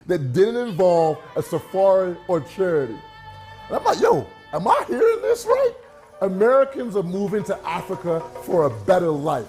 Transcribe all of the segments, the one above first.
that didn't involve a safari or charity. And I'm like, yo, am I hearing this right? Americans are moving to Africa for a better life.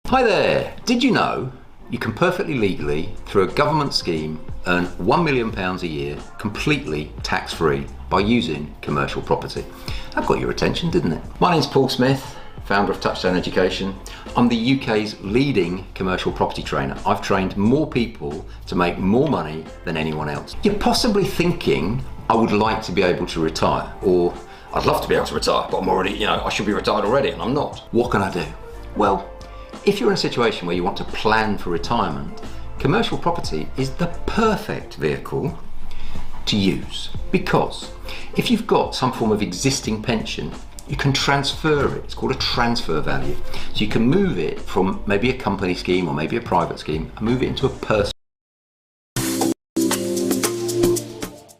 Hi there! Did you know you can perfectly legally, through a government scheme, earn £1 million a year completely tax-free by using commercial property? That got your attention, didn't it? My name's Paul Smith, founder of Touchstone Education. I'm the UK's leading commercial property trainer. I've trained more people to make more money than anyone else. You're possibly thinking, I would like to be able to retire, or I'd love to be able to retire, but I'm already, I should be retired already and I'm not. What can I do? Well, if you're in a situation where you want to plan for retirement, commercial property is the perfect vehicle to use, because if you've got some form of existing pension, you can transfer it. It's called a transfer value. So you can move it from maybe a company scheme or maybe a private scheme and move it into a personal.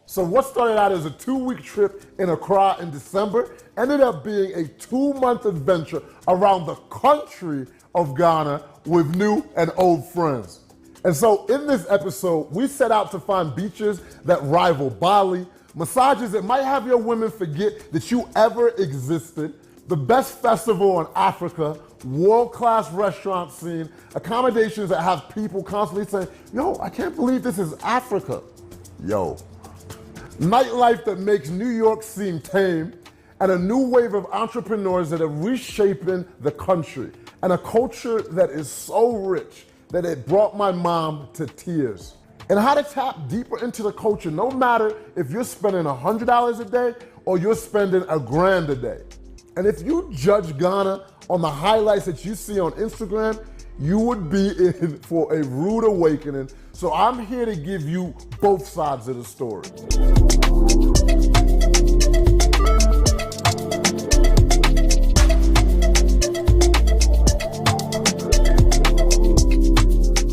So what started out as a 2-week trip in Accra in December ended up being a 2-month adventure around the country of Ghana with new and old friends. And so in this episode, we set out to find beaches that rival Bali, massages that might have your women forget that you ever existed, the best festival in Africa, world-class restaurant scene, accommodations that have people constantly saying, yo, I can't believe this is Africa. Yo. Nightlife that makes New York seem tame, and a new wave of entrepreneurs that are reshaping the country, and a culture that is so rich that it brought my mom to tears. And how to tap deeper into the culture, no matter if you're spending $100 a day or you're spending $1,000 a day. And if you judge Ghana on the highlights that you see on Instagram, you would be in for a rude awakening. So I'm here to give you both sides of the story.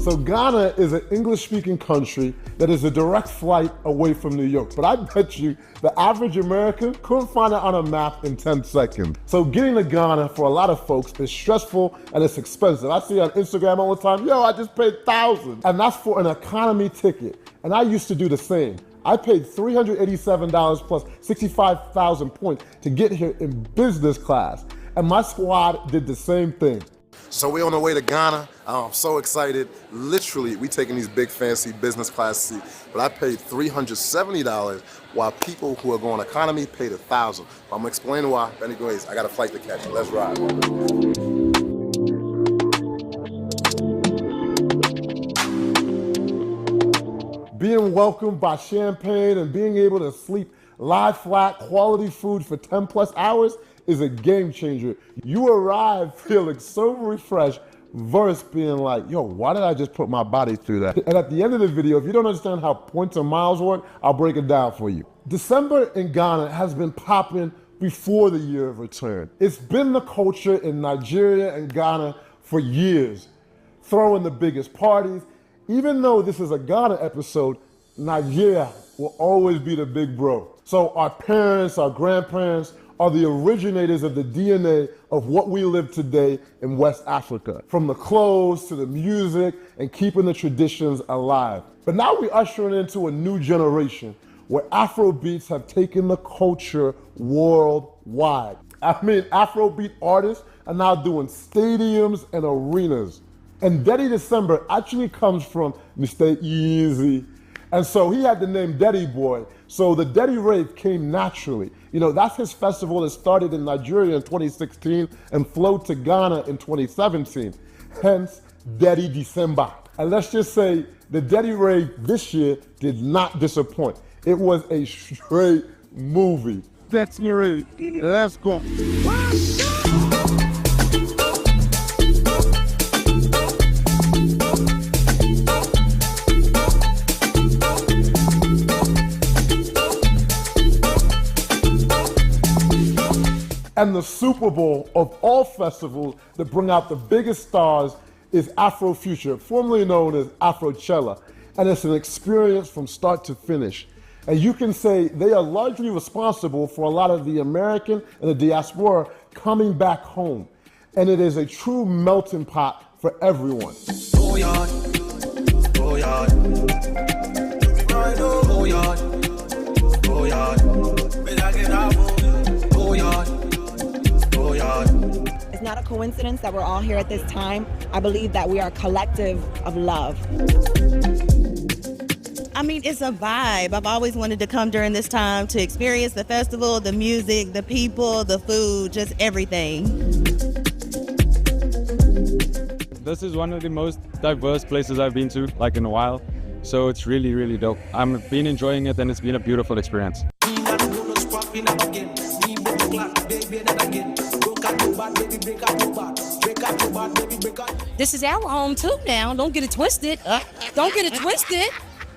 So Ghana is an English-speaking country that is a direct flight away from New York. But I bet you the average American couldn't find it on a map in 10 seconds. So getting to Ghana for a lot of folks is stressful and it's expensive. I see on Instagram all the time, yo, I just paid thousands. And that's for an economy ticket. And I used to do the same. I paid $387 plus 65,000 points to get here in business class. And my squad did the same thing. So we're on our way to Ghana. I'm so excited. Literally, we taking these big fancy business class seats, but I paid $370 while people who are going economy paid $1,000. I'm gonna explain why. But anyways, I got a flight to catch. Let's ride. Being welcomed by champagne and being able to sleep lie flat, quality food for 10 plus hours is a game changer. You arrive feeling so refreshed versus being like, yo, why did I just put my body through that? And at the end of the video, if you don't understand how points and miles work, I'll break it down for you. December in Ghana has been popping before the year of return. It's been the culture in Nigeria and Ghana for years, throwing the biggest parties. Even though this is a Ghana episode, Nigeria will always be the big bro. So our parents, our grandparents, are the originators of the DNA of what we live today in West Africa, from the clothes to the music and keeping the traditions alive. But now we're ushering into a new generation where Afrobeats have taken the culture worldwide. I mean, Afrobeat artists are now doing stadiums and arenas. And Daddy December actually comes from Mr. Easy. And so he had the name Daddy Boy. So the Daddy Rave came naturally. You know, that's his festival that started in Nigeria in 2016 and flowed to Ghana in 2017. Hence, Daddy December. And let's just say the Daddy Rave this year did not disappoint. It was a straight movie. That's your Let's go. And the Super Bowl of all festivals that bring out the biggest stars is Afrofuture, formerly known as Afrochella. And it's an experience from start to finish. And you can say they are largely responsible for a lot of the American and the diaspora coming back home. And it is a true melting pot for everyone. Oh yeah, oh yeah, oh yeah, oh yeah, oh yeah. It's not a coincidence that we're all here at this time. I believe that we are a collective of love. I mean, it's a vibe. I've always wanted to come during this time to experience the festival, the music, the people, the food, just everything. This is one of the most diverse places I've been to, like in a while. So it's really, really dope. I've been enjoying it and it's been a beautiful experience. This is our home too now. Don't get it twisted. Don't get it twisted.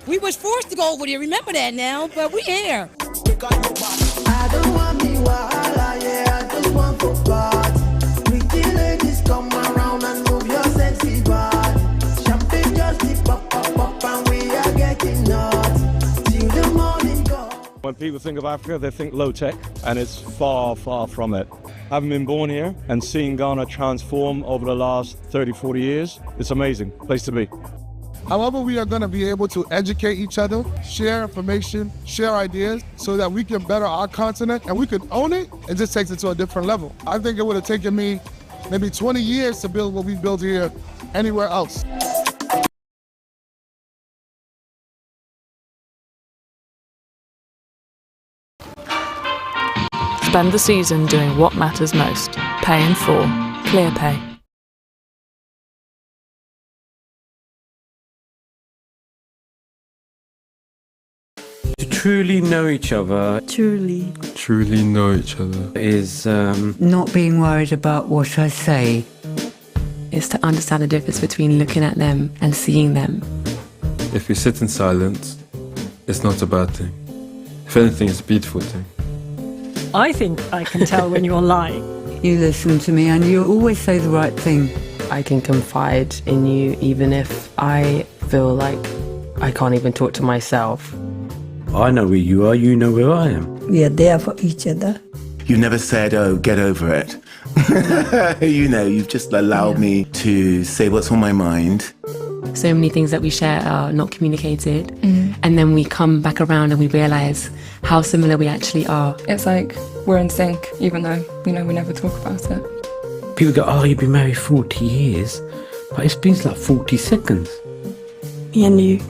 We was forced to go over there. Remember that now, but we here. I don't want me wahala, yeah, I just want for God. Pretty ladies come around and move your sexy body. Champagne just keep pop, pop, pop, and we are getting nuts till the morning go. When people think of Africa, they think low tech, and it's far, far from it. Having been born here and seeing Ghana transform over the last 30, 40 years, it's amazing. Place to be. However, we are going to be able to educate each other, share information, share ideas so that we can better our continent and we could own it. It just takes it to a different level. I think it would have taken me maybe 20 years to build what we built here anywhere else. Spend the season doing what matters most. Pay in full. ClearPay. To truly know each other. Truly know each other. Is not being worried about what I say. Is to understand the difference between looking at them and seeing them. If we sit in silence, it's not a bad thing. If anything, it's a beautiful thing. I think I can tell when you're lying. You listen to me and you always say the right thing. I can confide in you even if I feel like I can't even talk to myself. I know where you are, you know where I am. We are there for each other. You've never said, oh, get over it. You know, you've just allowed me to say what's on my mind. So many things that we share are not communicated. And then we come back around and we realise how similar we actually are. It's like we're in sync, even though, we never talk about it. People go, oh, you've been married 40 years. But it's been like 40 seconds. Me and you.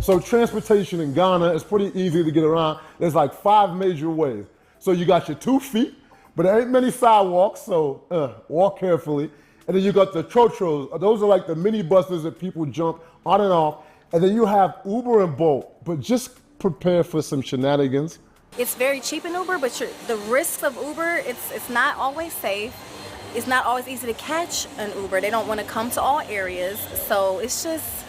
So transportation in Ghana is pretty easy to get around. There's like 5 major ways. So you got your 2 feet, but there ain't many sidewalks, so walk carefully. And then you got the trotros. Those are like the mini buses that people jump on and off. And then you have Uber and Bolt, but just prepare for some shenanigans. It's very cheap in Uber, but the risks of Uber, it's not always safe. It's not always easy to catch an Uber. They don't want to come to all areas. So it's just,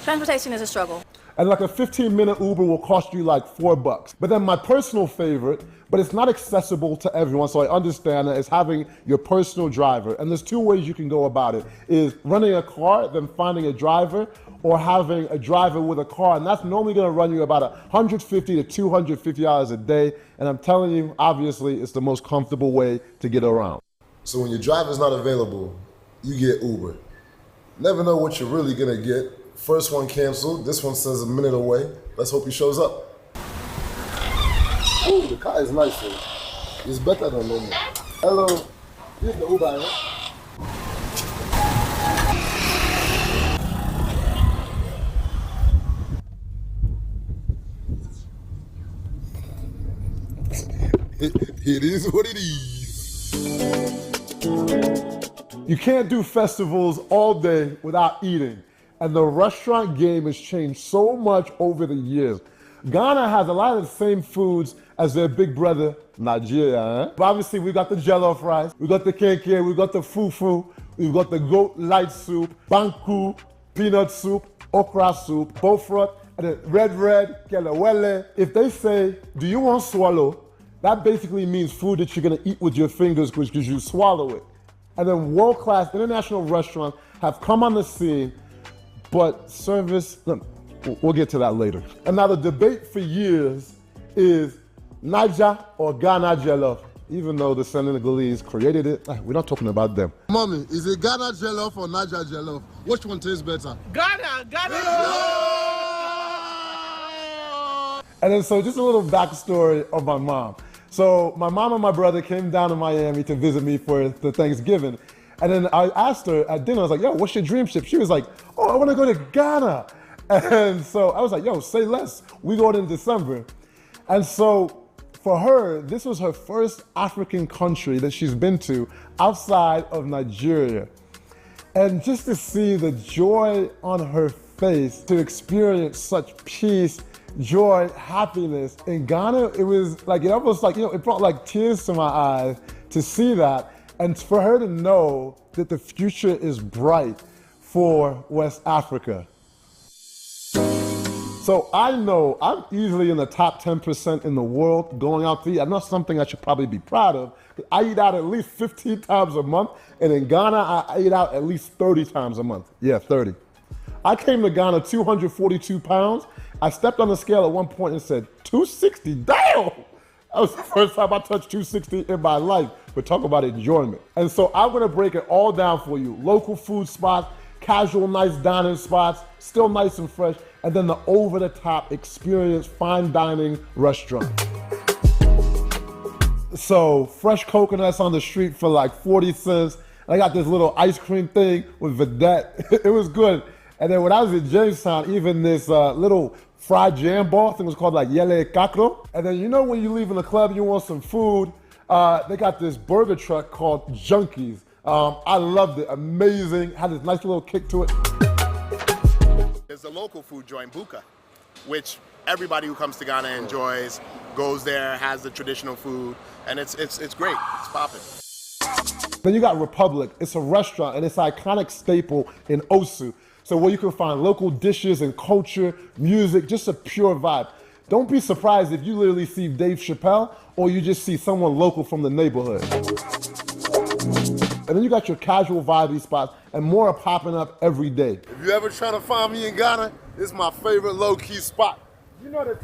transportation is a struggle. And like a 15-minute Uber will cost you like $4. But then my personal favorite, but it's not accessible to everyone, so I understand that, is having your personal driver. And there's 2 ways you can go about it, is renting a car, then finding a driver, or having a driver with a car. And that's normally gonna run you about $150 to $250 a day. And I'm telling you, obviously, it's the most comfortable way to get around. So when your driver's not available, you get Uber. Never know what you're really gonna get. First one canceled, this one says a minute away. Let's hope he shows up. Oh, the car is nice though. It's better than normal. Hello, here's the Uber. It is what it is. You can't do festivals all day without eating. And the restaurant game has changed so much over the years. Ghana has a lot of the same foods as their big brother, Nigeria. But obviously, we got the jollof rice, we got the kenke, we got the fufu, we've got the goat light soup, banku, peanut soup, okra soup, bofrot, and then red, kelewele. If they say, do you want swallow? That basically means food that you're gonna eat with your fingers because you swallow it. And then world-class international restaurants have come on the scene, but service, we'll get to that later. And now the debate for years is Niger or Ghana jollof, even though the Senegalese created it. We're not talking about them. Mommy, is it Ghana jollof or Niger jollof? Which one tastes better? Ghana. And then so just a little backstory of my mom. So my mom and my brother came down to Miami to visit me for the Thanksgiving. And then I asked her at dinner, I was like, yo, what's your dream ship? She was like, oh, I want to go to Ghana. And so I was like, yo, say less. We go in December. And so for her, this was her first African country that she's been to outside of Nigeria. And just to see the joy on her face, to experience such peace, joy, happiness. In Ghana, it was like, it almost like, it brought like tears to my eyes to see that. And for her to know that the future is bright for West Africa. So I know I'm easily in the top 10% in the world going out to eat. I know something I should probably be proud of. I eat out at least 15 times a month. And in Ghana, I eat out at least 30 times a month. Yeah, 30. I came to Ghana 242 pounds. I stepped on the scale at one point and said, 260, damn! That was the first time I touched 260 in my life, but talk about enjoyment. And so I'm gonna break it all down for you. Local food spots, casual nice dining spots, still nice and fresh, and then the over-the-top experience fine dining restaurant. So fresh coconuts on the street for like 40 cents. I got this little ice cream thing with vedette. It was good. And then when I was in Jamestown, even this little fried jam ball, I think it was called like Yele Kakro. And then when you leave in the club and you want some food, they got this burger truck called Junkies. I loved it, amazing, had this nice little kick to it. There's a local food joint, Buka, which everybody who comes to Ghana enjoys, goes there, has the traditional food, and it's great, it's popping. Then you got Republic, it's a restaurant and it's an iconic staple in Osu. So where you can find local dishes and culture, music, just a pure vibe. Don't be surprised if you literally see Dave Chappelle or you just see someone local from the neighborhood. And then you got your casual vibey spots and more are popping up every day. If you ever trying to find me in Ghana, this is my favorite low-key spot. You know the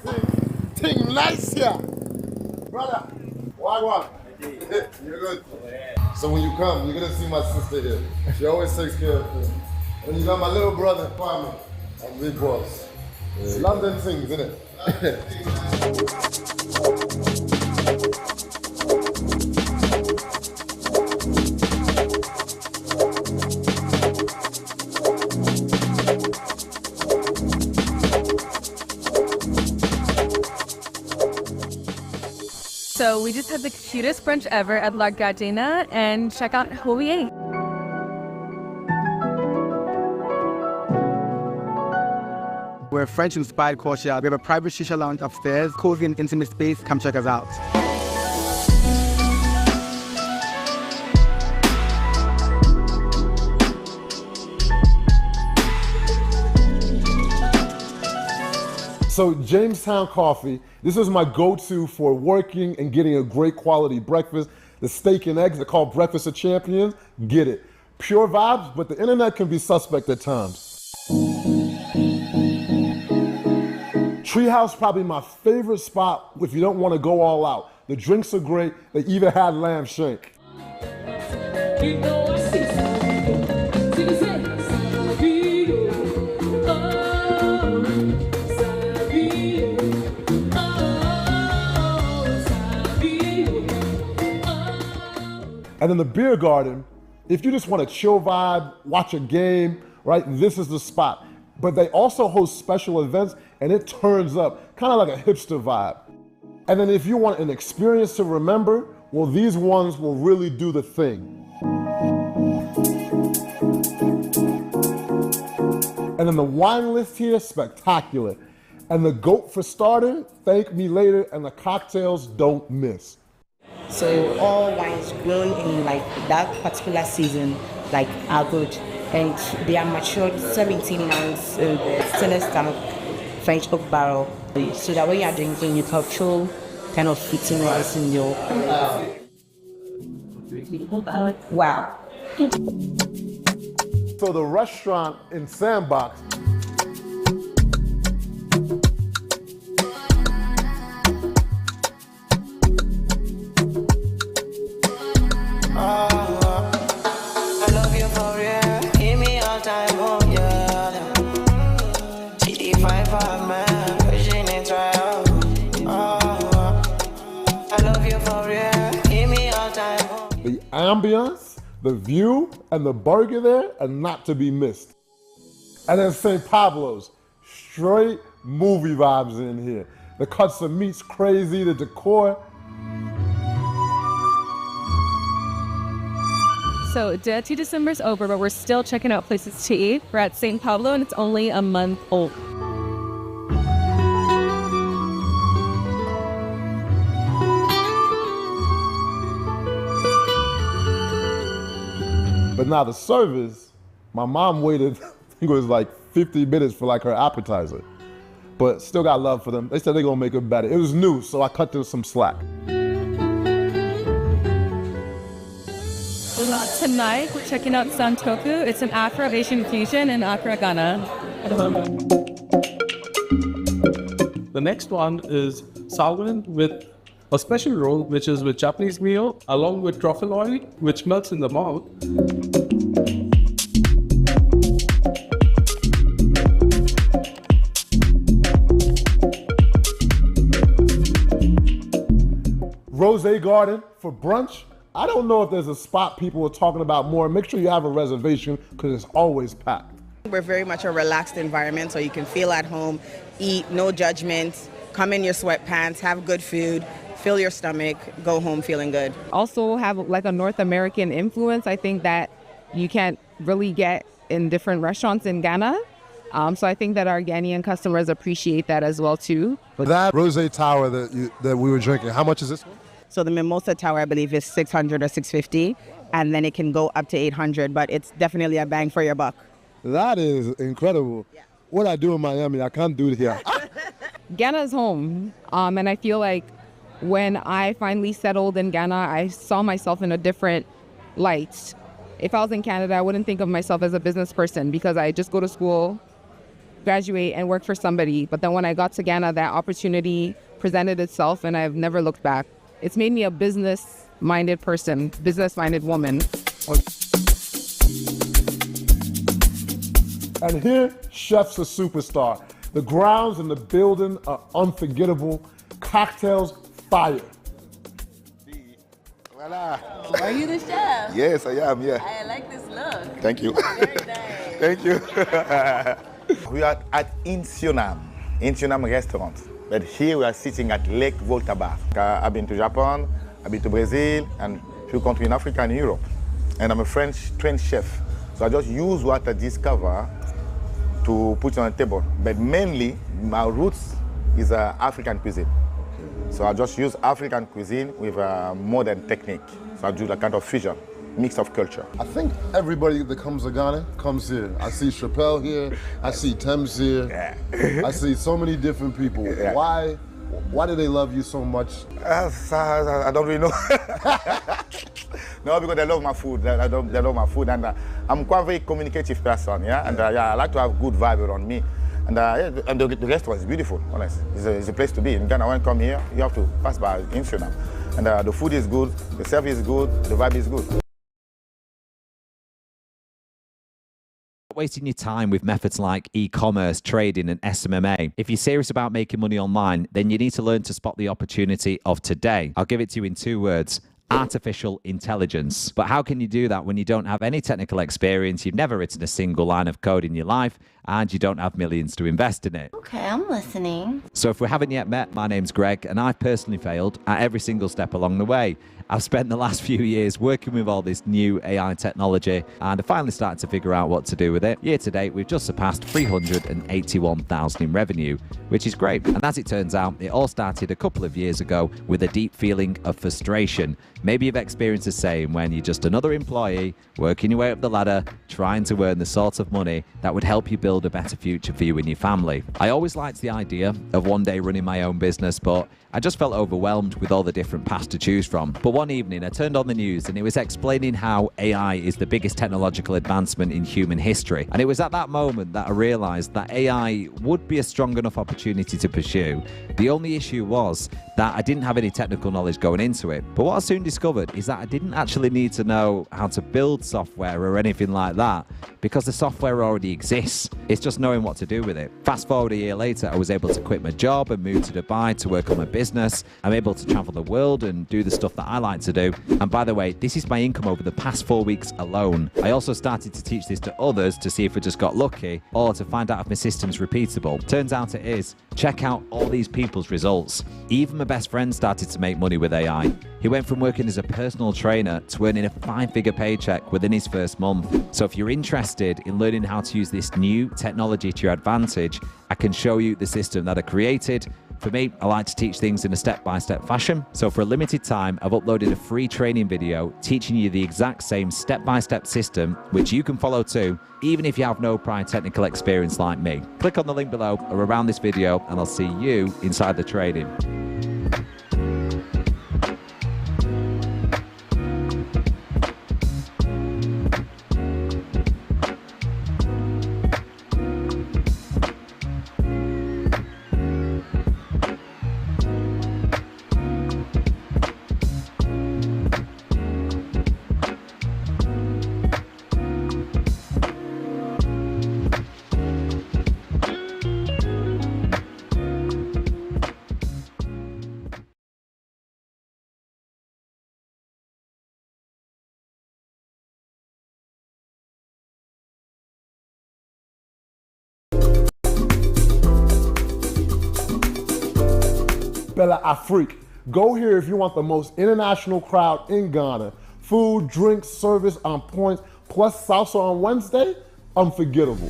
thing nice here. Brother, why? You're good. So when you come, you're gonna see my sister here. She always takes care of me. And you got my little brother, Kwame. I'm big boss. London things, innit? So we just had the cutest brunch ever at La Gardena, and check out who we ate. We're a French-inspired courtyard. We have a private shisha lounge upstairs, cozy and intimate space. Come check us out. So Jamestown Coffee, this is my go-to for working and getting a great quality breakfast. The steak and eggs, they're called Breakfast of Champions, get it. Pure vibes, but the internet can be suspect at times. Treehouse, probably my favorite spot if you don't want to go all out. The drinks are great, they even had lamb shank. And then the beer garden, if you just want a chill vibe, watch a game, right, this is the spot. But they also host special events and it turns up, kind of like a hipster vibe. And then if you want an experience to remember, well, these ones will really do the thing. And then the wine list here, spectacular. And the goat for starter, thank me later, and the cocktails don't miss. So all wines grown in like that particular season, like are good. And they are matured 17 months stainless tank French oak barrel. So that when you are drinking, you control kind of fitting rice in your... Wow. So the restaurant in Sandbox, I love you for real. Give me all time, oh yeah. GD5 man, pushing it right. I love you for real. Give me all time, oh. the ambience, the view, and the burger there are not to be missed. And then St. Pablo's, straight movie vibes in here. The cuts of meat's crazy, the decor. So Dirty December's over, but we're still checking out places to eat. We're at St. Pablo and it's only a month old. But now the service, my mom waited, I think it was like 50 minutes for like her appetizer. But still got love for them. They said they're gonna make it better. It was new, so I cut them some slack. Tonight, we're checking out Santoku. It's an Afro-Asian fusion in Accra, Ghana. The next one is salmon with a special roll, which is with Japanese meal, along with truffle oil, which melts in the mouth. Rose Garden for brunch. I don't know if there's a spot people are talking about more. Make sure you have a reservation because it's always packed. We're very much a relaxed environment, so you can feel at home, eat, no judgment, come in your sweatpants, have good food, fill your stomach, go home feeling good. Also have like a North American influence. I think that you can't really get in different restaurants in Ghana. So I think that our Ghanaian customers appreciate that as well too. But that Rose Tower that we were drinking, how much is this one? So the Mimosa Tower, I believe, is 600 or 650, and then it can go up to 800, but it's definitely a bang for your buck. That is incredible. Yeah. What I do in Miami, I can't do it here. Ghana is home, and I feel like when I finally settled in Ghana, I saw myself in a different light. If I was in Canada, I wouldn't think of myself as a business person because I just go to school, graduate, and work for somebody. But then when I got to Ghana, that opportunity presented itself, and I've never looked back. It's made me a business-minded person, business-minded woman. And here, chef's a superstar. The grounds in the building are unforgettable. Cocktails, fire. Voila. Are you the chef? Yes, I am, yeah. I like this look. Thank you. Very nice. Thank you. We are at Insunam restaurant. But here we are sitting at Lake Volta Bar. I've been to Japan, I've been to Brazil, and a few countries in Africa and Europe. And I'm a French trained chef. So I just use what I discover to put on the table. But mainly, my roots is African cuisine. So I just use African cuisine with a modern technique. So I do a kind of fusion, mix of culture. I think everybody that comes to Ghana comes here. I see Chappelle here, I see Thames here. Yeah. I see so many different people. Yeah. Why do they love you so much? I don't really know. No, because they love my food. They love my food, and I'm quite a very communicative person. Yeah, and I like to have good vibe around me. And the restaurant is beautiful. Honestly, it's a place to be. In Ghana, when you come here, you have to pass by Insunam. And the food is good, the service is good, the vibe is good. Wasting your time with methods like e-commerce, trading and SMMA. If you're serious about making money online, then you need to learn to spot the opportunity of today. I'll give it to you in 2 words. Artificial intelligence. But how can you do that when you don't have any technical experience, you've never written a single line of code in your life, and you don't have millions to invest in it? Okay, I'm listening. So if we haven't yet met, my name's Greg, and I've personally failed at every single step along the way. I've spent the last few years working with all this new AI technology and I finally started to figure out what to do with it. Year to date, we've just surpassed 381,000 in revenue, which is great. And as it turns out, it all started a couple of years ago with a deep feeling of frustration. Maybe you've experienced the same when you're just another employee working your way up the ladder, trying to earn the sort of money that would help you build a better future for you and your family. I always liked the idea of one day running my own business, but I just felt overwhelmed with all the different paths to choose from. But one evening I turned on the news and it was explaining how AI is the biggest technological advancement in human history. And it was at that moment that I realized that AI would be a strong enough opportunity to pursue. The only issue was that I didn't have any technical knowledge going into it. But what I soon discovered is that I didn't actually need to know how to build software or anything like that, because the software already exists. It's just knowing what to do with it. Fast forward a year later, I was able to quit my job and move to Dubai to work on my business. I'm able to travel the world and do the stuff that I like to do. And by the way, this is my income over the past 4 weeks alone. I also started to teach this to others to see if we just got lucky or to find out if my system's repeatable. Turns out it is. Check out all these people's results. Even my best friend started to make money with AI. He went from working as a personal trainer to earning a 5-figure paycheck within his first month. So if you're interested in learning how to use this new technology to your advantage, I can show you the system that I created. For me, I like to teach things in a step-by-step fashion. So for a limited time, I've uploaded a free training video teaching you the exact same step-by-step system, which you can follow too, even if you have no prior technical experience like me. Click on the link below or around this video and I'll see you inside the training. Bella Afrique. Go here if you want the most international crowd in Ghana. Food, drinks, service on point, plus salsa on Wednesday, unforgettable.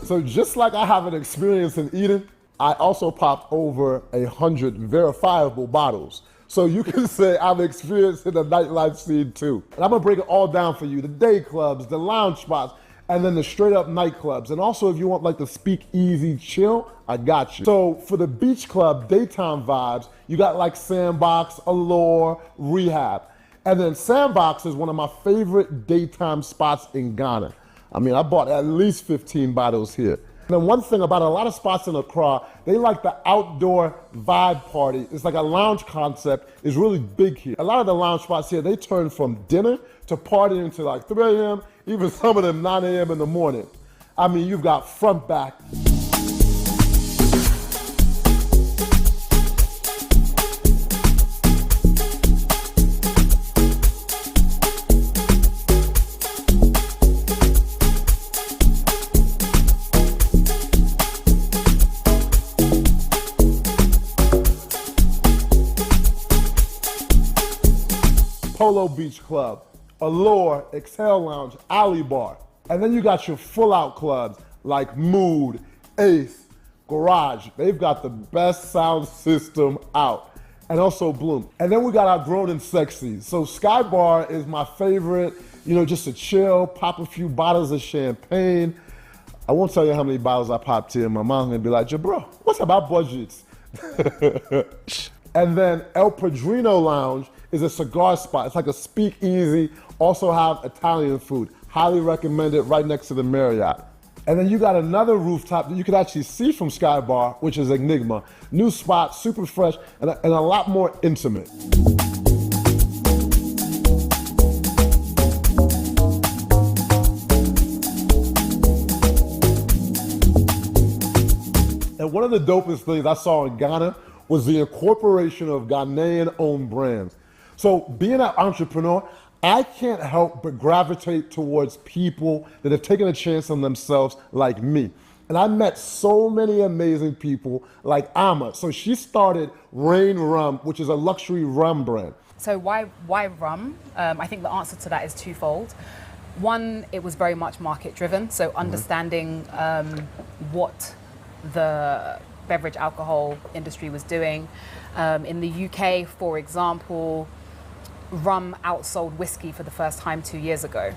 So just like I have an experience in Eden, I also popped over 100 verifiable bottles. So you can say I'm experienced in the nightlife scene too. And I'm gonna break it all down for you. The day clubs, the lounge spots, and then the straight up nightclubs. And also if you want like the speak easy chill, I got you. So for the beach club, daytime vibes, you got like Sandbox, Allure, Rehab. And then Sandbox is one of my favorite daytime spots in Ghana. I mean, I bought at least 15 bottles here. And then one thing about a lot of spots in Accra, they like the outdoor vibe party. It's like a lounge concept is really big here. A lot of the lounge spots here, they turn from dinner to partying to like 3 a.m., even some of them 9 a.m. in the morning. I mean, you've got front, back. Polo Beach Club, Allure, Exhale Lounge, Alley Bar. And then you got your full out clubs like Mood, Ace, Garage. They've got the best sound system out. And also Bloom. And then we got our Grown and Sexy. So Sky Bar is my favorite, you know, just to chill, pop a few bottles of champagne. I won't tell you how many bottles I popped here. My mom's gonna be like, bro, what's about budgets? And then El Padrino Lounge is a cigar spot. It's like a speakeasy, also have Italian food. Highly recommend it, right next to the Marriott. And then you got another rooftop that you can actually see from Sky Bar, which is Enigma. New spot, super fresh, and a lot more intimate. And one of the dopest things I saw in Ghana was the incorporation of Ghanaian-owned brands. So being an entrepreneur, I can't help but gravitate towards people that have taken a chance on themselves like me. And I met so many amazing people like Amma. So she started Rain Rum, which is a luxury rum brand. So why rum? I think the answer to that is twofold. One, it was very much market driven. So understanding what the beverage alcohol industry was doing. In the UK, for example, rum outsold whiskey for the first time 2 years ago,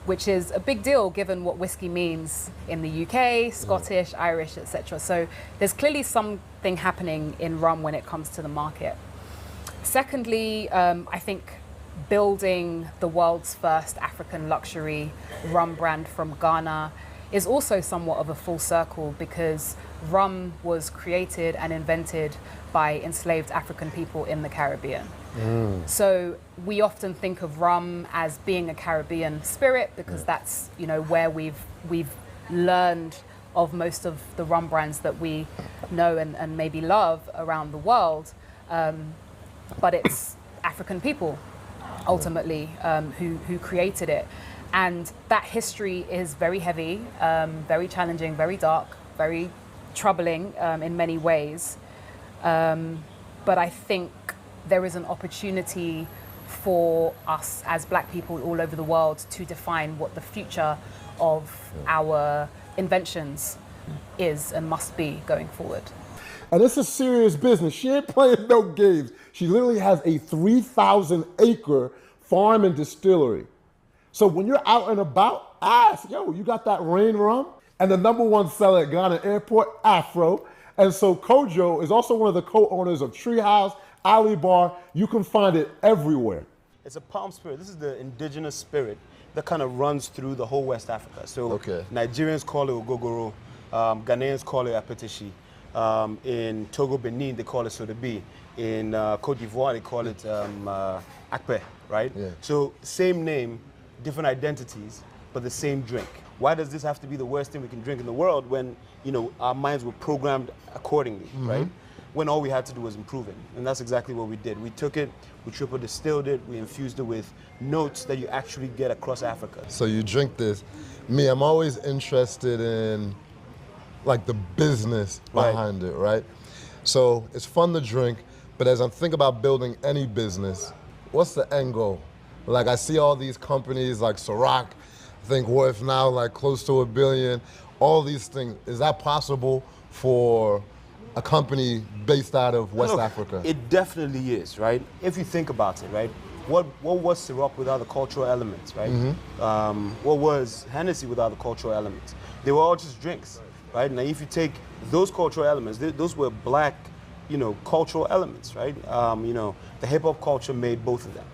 which is a big deal given what whiskey means in the UK, Scottish, Irish, etc. So there's clearly something happening in rum when it comes to the market. Secondly, I think building the world's first African luxury rum brand from Ghana is also somewhat of a full circle, because rum was created and invented by enslaved African people in the Caribbean. So we often think of rum as being a Caribbean spirit, because that's, you know, where we've learned of most of the rum brands that we know and maybe love around the world. But it's African people ultimately who created it. And that history is very heavy, very challenging, very dark, very troubling in many ways. But I think there is an opportunity for us as Black people all over the world to define what the future of our inventions is and must be going forward. And it's a serious business. She ain't playing no games. She literally has a 3,000-acre farm and distillery. So when you're out and about, ask, yo, you got that Rain Rum? And the #1 seller at Ghana Airport, Afro. And so Kojo is also one of the co-owners of Treehouse, Ali Bar. You can find it everywhere. It's a palm spirit. This is the indigenous spirit that kind of runs through the whole West Africa. So Nigerians call it Ogogoro, Ghanaians call it Apetishi. In Togo, Benin, they call it Sodebi. In Cote d'Ivoire, they call it Akpe, right? So same name, different identities, but the same drink. Why does this have to be the worst thing we can drink in the world when, you know, our minds were programmed accordingly, right? When all we had to do was improve it. And that's exactly what we did. We took it, we triple distilled it, we infused it with notes that you actually get across Africa. So you drink this. Me, I'm always interested in like the business behind it, right? So it's fun to drink, but as I'm thinking about building any business, what's the end goal? Like I see all these companies like Ciroc, I think worth now like close to $1 billion, all these things. Is that possible for a company based out of West Africa? It definitely is, right? If you think about it, right? What was Ciroc without the cultural elements, right? What was Hennessy without the cultural elements? They were all just drinks, right? Now, if you take those cultural elements, those were Black, you know, cultural elements, right? You know, the hip hop culture made both of them.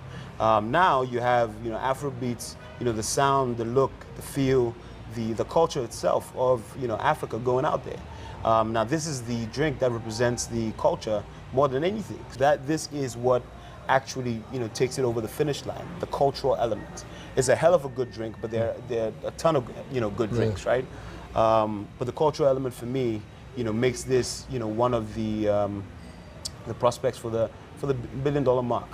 Now you have, you know, Afro beats, you know, the sound, the look, the feel, the culture itself of, you know, Africa going out there. Now this is the drink that represents the culture more than anything. This is what actually, you know, takes it over the finish line, the cultural element. It's a hell of a good drink, but there are a ton of, you know, good drinks, right? But the cultural element for me, you know, makes this, you know, one of the prospects for the $1 billion mark.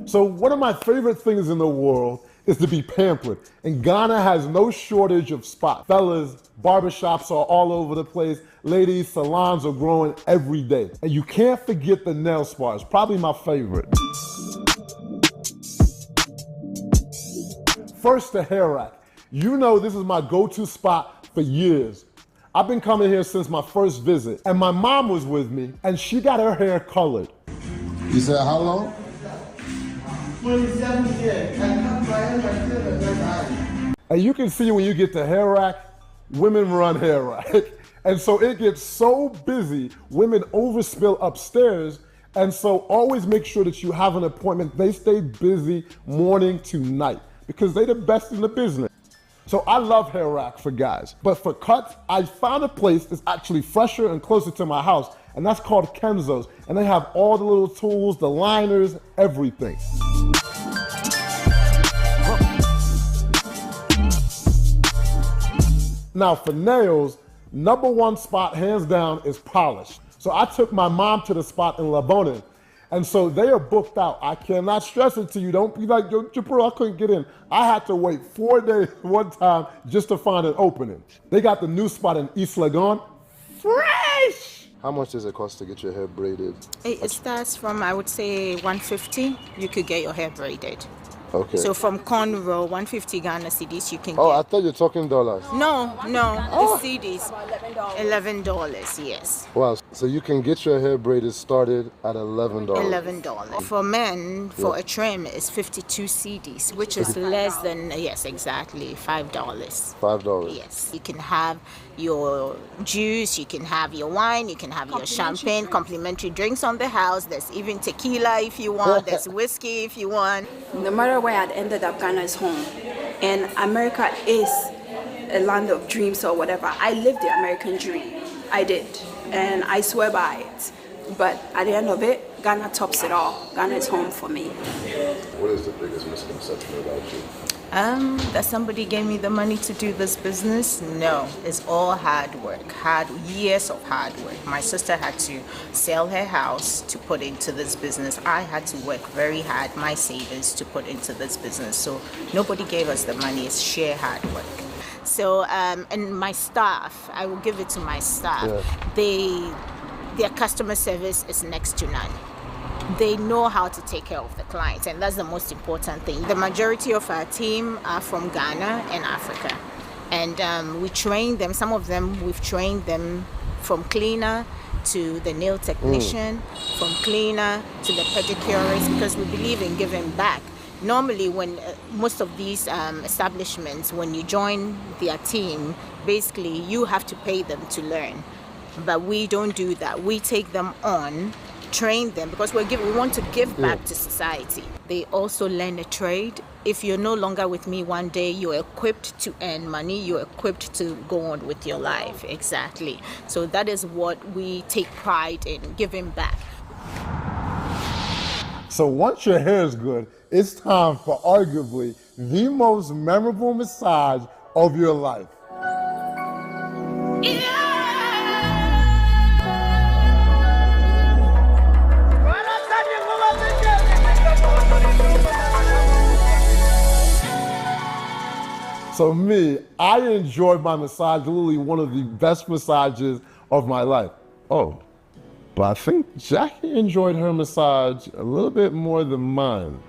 So one of my favorite things in the world is to be pampered. And Ghana has no shortage of spots. Fellas, barbershops are all over the place. Ladies, salons are growing every day. And you can't forget the nail spa. It's probably my favorite. First, the hair rack. You know this is my go-to spot for years. I've been coming here since my first visit. And my mom was with me, and she got her hair colored. You said how long? 27 years. And you can see when you get to hair rack, women run hair rack. And so it gets so busy, women overspill upstairs. And so always make sure that you have an appointment. They stay busy morning to night because they're the best in the business. So I love hair rack for guys. But for cuts, I found a place that's actually fresher and closer to my house, and that's called Kenzo's. And they have all the little tools, the liners, everything. Now for nails, #1 spot, hands down, is Polish. So I took my mom to the spot in Lebanon. And so they are booked out. I cannot stress it to you. Don't be like, yo, Jabril, I couldn't get in. I had to wait 4 days one time just to find an opening. They got the new spot in East Legon. Fresh! How much does it cost to get your hair braided? It starts from, I would say, 150. You could get your hair braided. Okay. So from cornrow, 150 Ghana cedis you can Oh, get. I thought you were talking dollars. No, Oh. the CDs. $11, yes. Wow. So you can get your hair braided started at $11. $11. For men, for Yeah. a trim, it's 52 CDs, which is less than, yes, exactly, $5. $5. Yes. You can have your juice, you can have your wine, you can have your champagne, complimentary drinks on the house. There's even tequila if you want, there's whiskey if you want. No matter where I'd ended up, Ghana is home. And America is a land of dreams or whatever. I lived the American dream. I did. And I swear by it. But at the end of it, Ghana tops it all. Ghana is home for me. What is the biggest misconception about you? That somebody gave me the money to do this business? No, it's all hard work, years of hard work. My sister had to sell her house to put into this business. I had to work very hard, my savings to put into this business. So nobody gave us the money, it's sheer hard work. So, and my staff, I will give it to my staff. Their customer service is next to none. They know how to take care of the clients, and that's the most important thing. The majority of our team are from Ghana and Africa, and we train them. Some of them, we've trained them from cleaner to the nail technician, from cleaner to the pedicurist, because we believe in giving back. Normally, when most of these establishments, when you join their team, basically you have to pay them to learn, but we don't do that. We take them on, train them, because we want to give back to society. They also learn a trade. If you're no longer with me one day, you're equipped to earn money, you're equipped to go on with your life. Exactly. So that is what we take pride in, giving back. So once your hair is good, it's time for arguably the most memorable massage of your life. So me, I enjoyed my massage, literally one of the best massages of my life. Oh, but I think Jackie enjoyed her massage a little bit more than mine.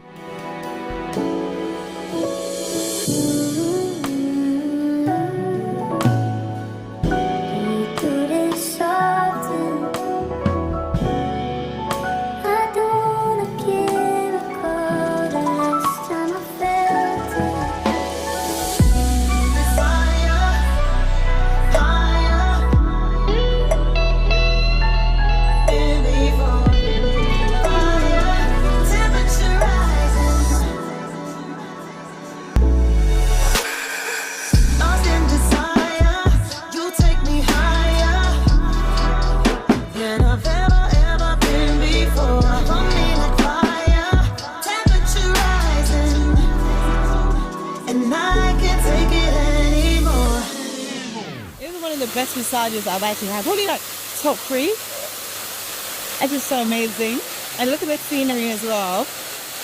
Best massages I've actually had. Probably like top 3. It's just so amazing. And look at the scenery as well.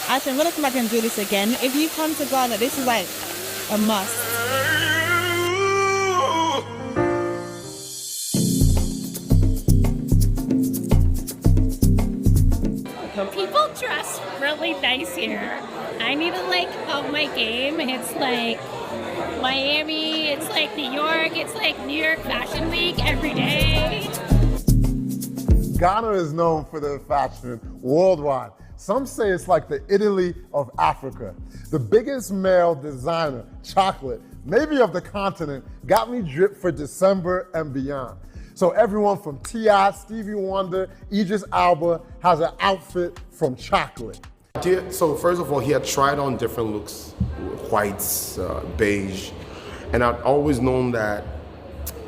Actually, I'm gonna come back and do this again. If you come to Ghana, this is like a must. People dress really nice here. I need to like up my game. It's like Miami, it's like New York, it's like New York Fashion Week every day. Ghana is known for their fashion worldwide. Some say it's like the Italy of Africa. The biggest male designer, chocolate, maybe of the continent, got me dripped for December and beyond. So everyone from T.I., Stevie Wonder, Idris Elba has an outfit from chocolate. So first of all, he had tried on different looks, whites, beige, and I've always known that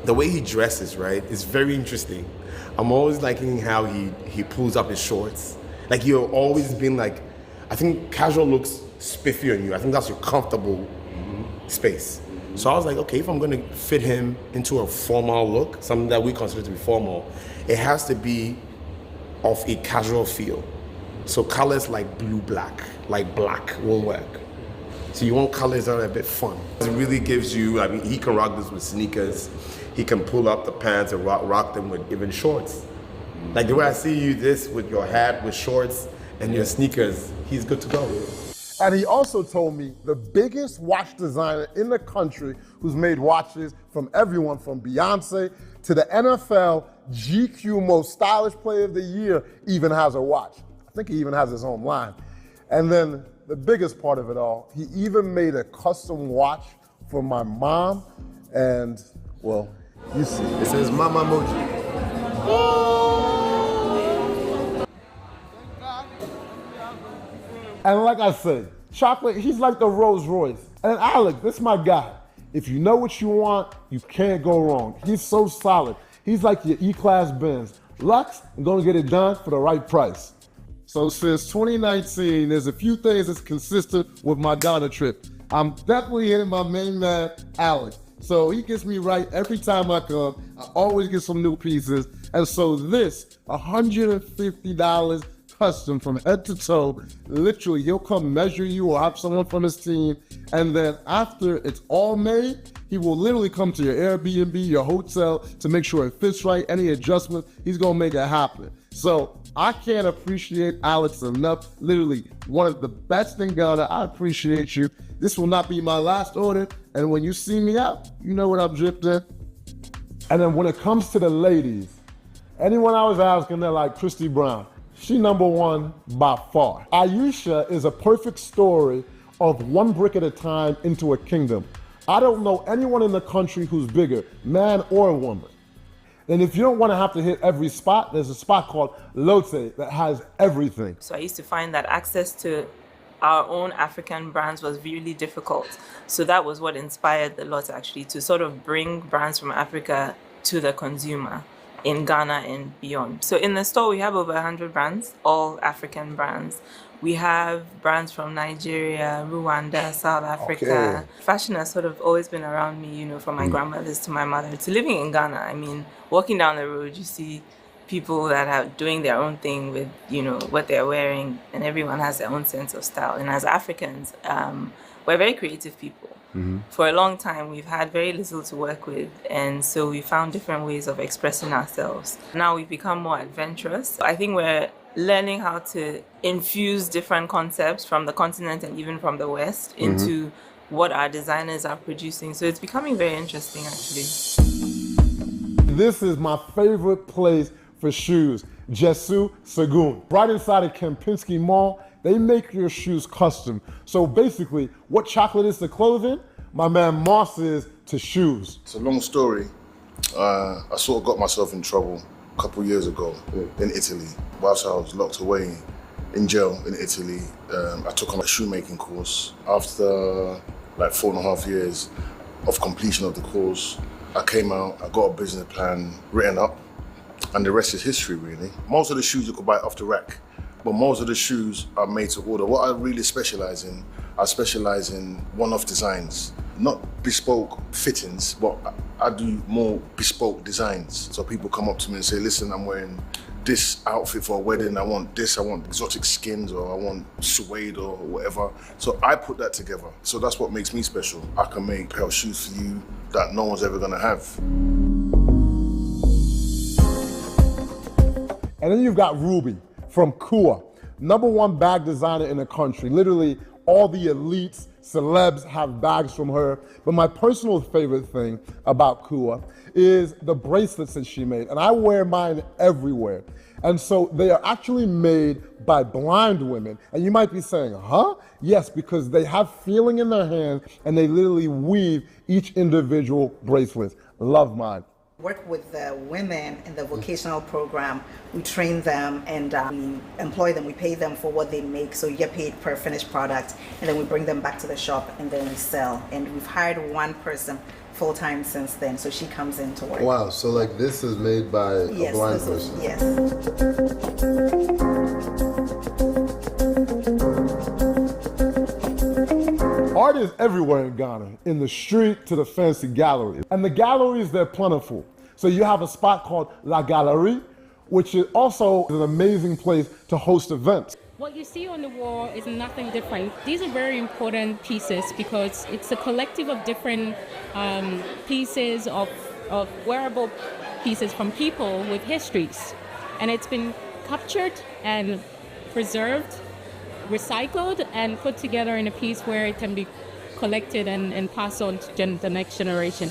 the way he dresses, right, is very interesting. I'm always liking how he pulls up his shorts. Like you've always been like, I think casual looks spiffy on you. I think that's your comfortable space. So I was like, okay, if I'm gonna fit him into a formal look, something that we consider to be formal, it has to be of a casual feel. So colors like blue, black won't work. So you want colors that are a bit fun. It really gives you, I mean, he can rock this with sneakers. He can pull up the pants and rock them with even shorts. Like the way I see you this with your hat, with shorts, and your sneakers, he's good to go. And he also told me the biggest watch designer in the country who's made watches from everyone from Beyonce to the NFL GQ Most Stylish Player of the Year even has a watch. I think he even has his own line. And then the biggest part of it all, he even made a custom watch for my mom. And, well, you see. It says Mama Moji. And like I said, Chocolate, he's like the Rolls Royce. And Alec, this is my guy. If you know what you want, you can't go wrong. He's so solid. He's like your E-Class Benz. Lux, I'm gonna get it done for the right price. So since 2019, there's a few things that's consistent with my Ghana trip. I'm definitely hitting my main man, Alec. So he gets me right every time I come. I always get some new pieces. And so this, $150 custom from head to toe, literally he'll come measure you or have someone from his team. And then after it's all made, he will literally come to your Airbnb, your hotel to make sure it fits right. Any adjustments, he's gonna make it happen. So I can't appreciate Alex enough. Literally one of the best in Ghana. I appreciate you. This will not be my last order. And when you see me out, you know what I'm drifting. And then when it comes to the ladies, anyone I was asking, they're like Christy Brown. She number one by far. Aisha is a perfect story of one brick at a time into a kingdom. I don't know anyone in the country who's bigger, man or woman. And if you don't want to have to hit every spot, there's a spot called Lotte that has everything. So I used to find that access to our own African brands was really difficult. So that was what inspired the Lotte actually to sort of bring brands from Africa to the consumer in Ghana and beyond. So in the store, we have over 100 brands, all African brands. We have brands from Nigeria, Rwanda, South Africa. Okay. Fashion has sort of always been around me, you know, from my grandmothers to my mother to living in Ghana. I mean, walking down the road, you see people that are doing their own thing with, you know, what they're wearing, and everyone has their own sense of style. And as Africans, we're very creative people. For a long time, we've had very little to work with, and so we found different ways of expressing ourselves. Now we've become more adventurous. I think we're learning how to infuse different concepts from the continent and even from the West into what our designers are producing. So it's becoming very interesting, actually. This is my favorite place for shoes, Jesu Sagoon. Right inside of Kempinski Mall, they make your shoes custom. So basically, what chocolate is to clothing, my man Moss is to shoes. It's a long story. I sort of got myself in trouble a couple years ago in Italy. Whilst I was locked away in jail in Italy, I took on a shoemaking course. After like 4.5 years of completion of the course, I came out, I got a business plan written up, and the rest is history, really. Most of the shoes you could buy off the rack, but most of the shoes are made to order. What I really specialize in, I specialize in one-off designs, not bespoke fittings, but I do more bespoke designs. So people come up to me and say, listen, I'm wearing this outfit for a wedding, I want this, I want exotic skins, or I want suede or whatever. So I put that together. So that's what makes me special. I can make a pair of shoes for you that no one's ever gonna have. And then you've got Ruby from Kua, #1 bag designer in the country. Literally all the elites, celebs have bags from her. But my personal favorite thing about Kua is the bracelets that she made. And I wear mine everywhere. And so they are actually made by blind women. And you might be saying, huh? Yes, because they have feeling in their hands and they literally weave each individual bracelet. Love mine. Work with the women in the vocational program. We train them and we employ them. We pay them for what they make. So you get paid per finished product, and then we bring them back to the shop and then we sell. And we've hired one person full-time since then, so she comes in to work. Wow, so like this is made by a blind person? Yes. Art is everywhere in Ghana, in the street to the fancy galleries. And the galleries, they're plentiful. So you have a spot called La Galerie, which is also an amazing place to host events. What you see on the wall is nothing different. These are very important pieces because it's a collective of different pieces of wearable pieces from people with histories. And it's been captured and preserved, recycled, and put together in a piece where it can be collected and passed on to the next generation.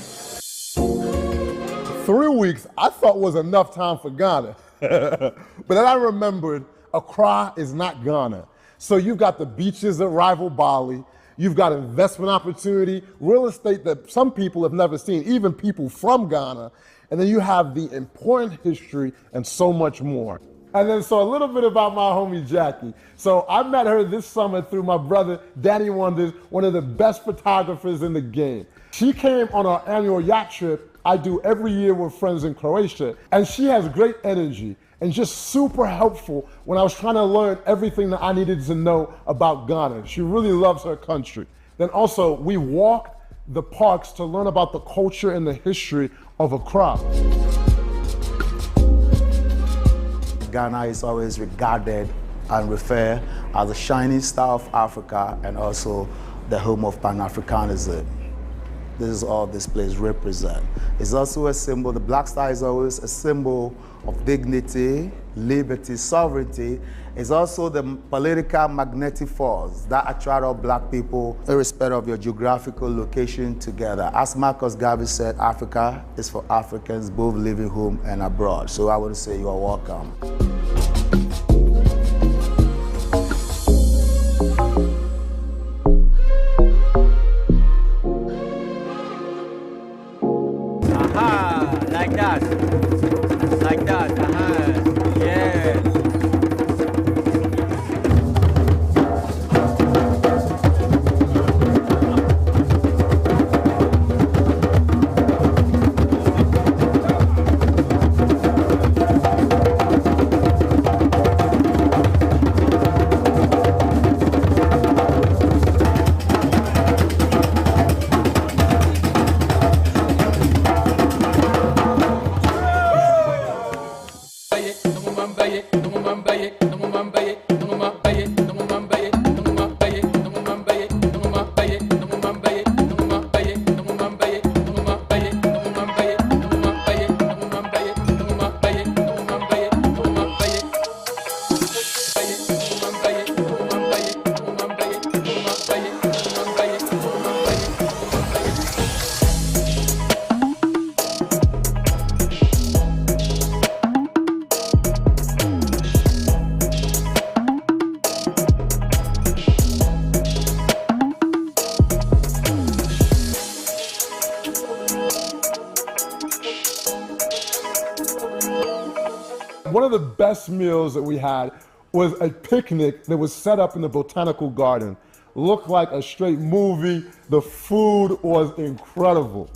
3 weeks I thought was enough time for Ghana. But then I remembered Accra is not Ghana. So you've got the beaches that rival Bali, you've got investment opportunity, real estate that some people have never seen, even people from Ghana, and then you have the important history and so much more. And then so a little bit about my homie Jackie. So I met her this summer through my brother Danny Wonders, one of the best photographers in the game. She came on our annual yacht trip I do every year with friends in Croatia, and she has great energy and just super helpful when I was trying to learn everything that I needed to know about Ghana. She really loves her country. Then also, we walked the parks to learn about the culture and the history of Accra. Ghana is always regarded and referred as the shining star of Africa and also the home of Pan-Africanism. This is all this place represents. It's also a symbol, the black star is always a symbol of dignity, liberty, sovereignty. It's also the political magnetic force that attracts all black people, irrespective of your geographical location, together. As Marcus Garvey said, Africa is for Africans, both living home and abroad. So I want to say you are welcome. Like that, yeah. One of the best meals that we had was a picnic that was set up in the botanical garden. Looked like a straight movie. The food was incredible.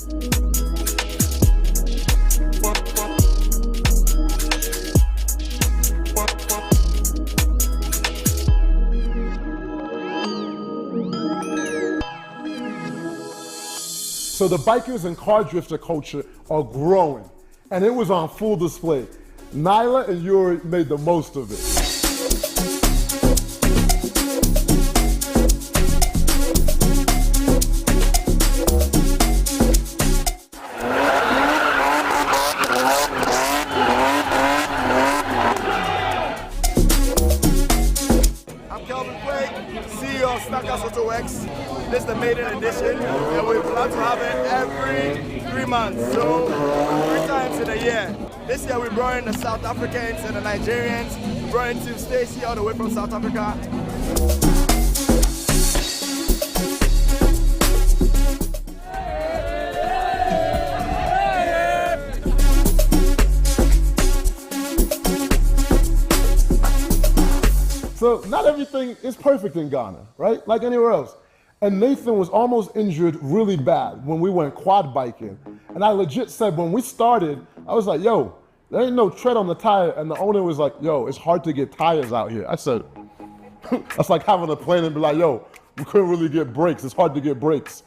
So the bikers and car drifter culture are growing, and it was on full display. Nyla and Yuri made the most of it. I'm Kelvin Quake, CEO of Stackhouse Auto Works. This is the maiden edition, and we plan to have it every 3 months, so 3 times in a year. This year we brought in the South Africans and the Nigerians. We brought in Team Stacy all the way from South Africa. So not everything is perfect in Ghana, right? Like anywhere else. And Nathan was almost injured really bad when we went quad biking. And I legit said, when we started, I was like, yo, there ain't no tread on the tire. And the owner was like, yo, it's hard to get tires out here. I said, that's like having a plane and be like, yo, we couldn't really get breaks. It's hard to get breaks.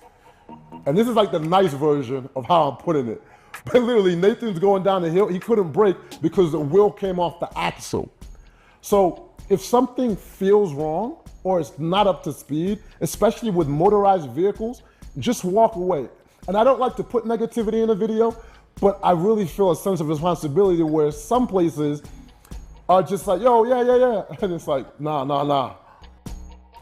And this is like the nice version of how I'm putting it. But literally, Nathan's going down the hill. He couldn't brake because the wheel came off the axle. So if something feels wrong or it's not up to speed, especially with motorized vehicles, just walk away. And I don't like to put negativity in a video, but I really feel a sense of responsibility where some places are just like, yo, yeah. And it's like, nah.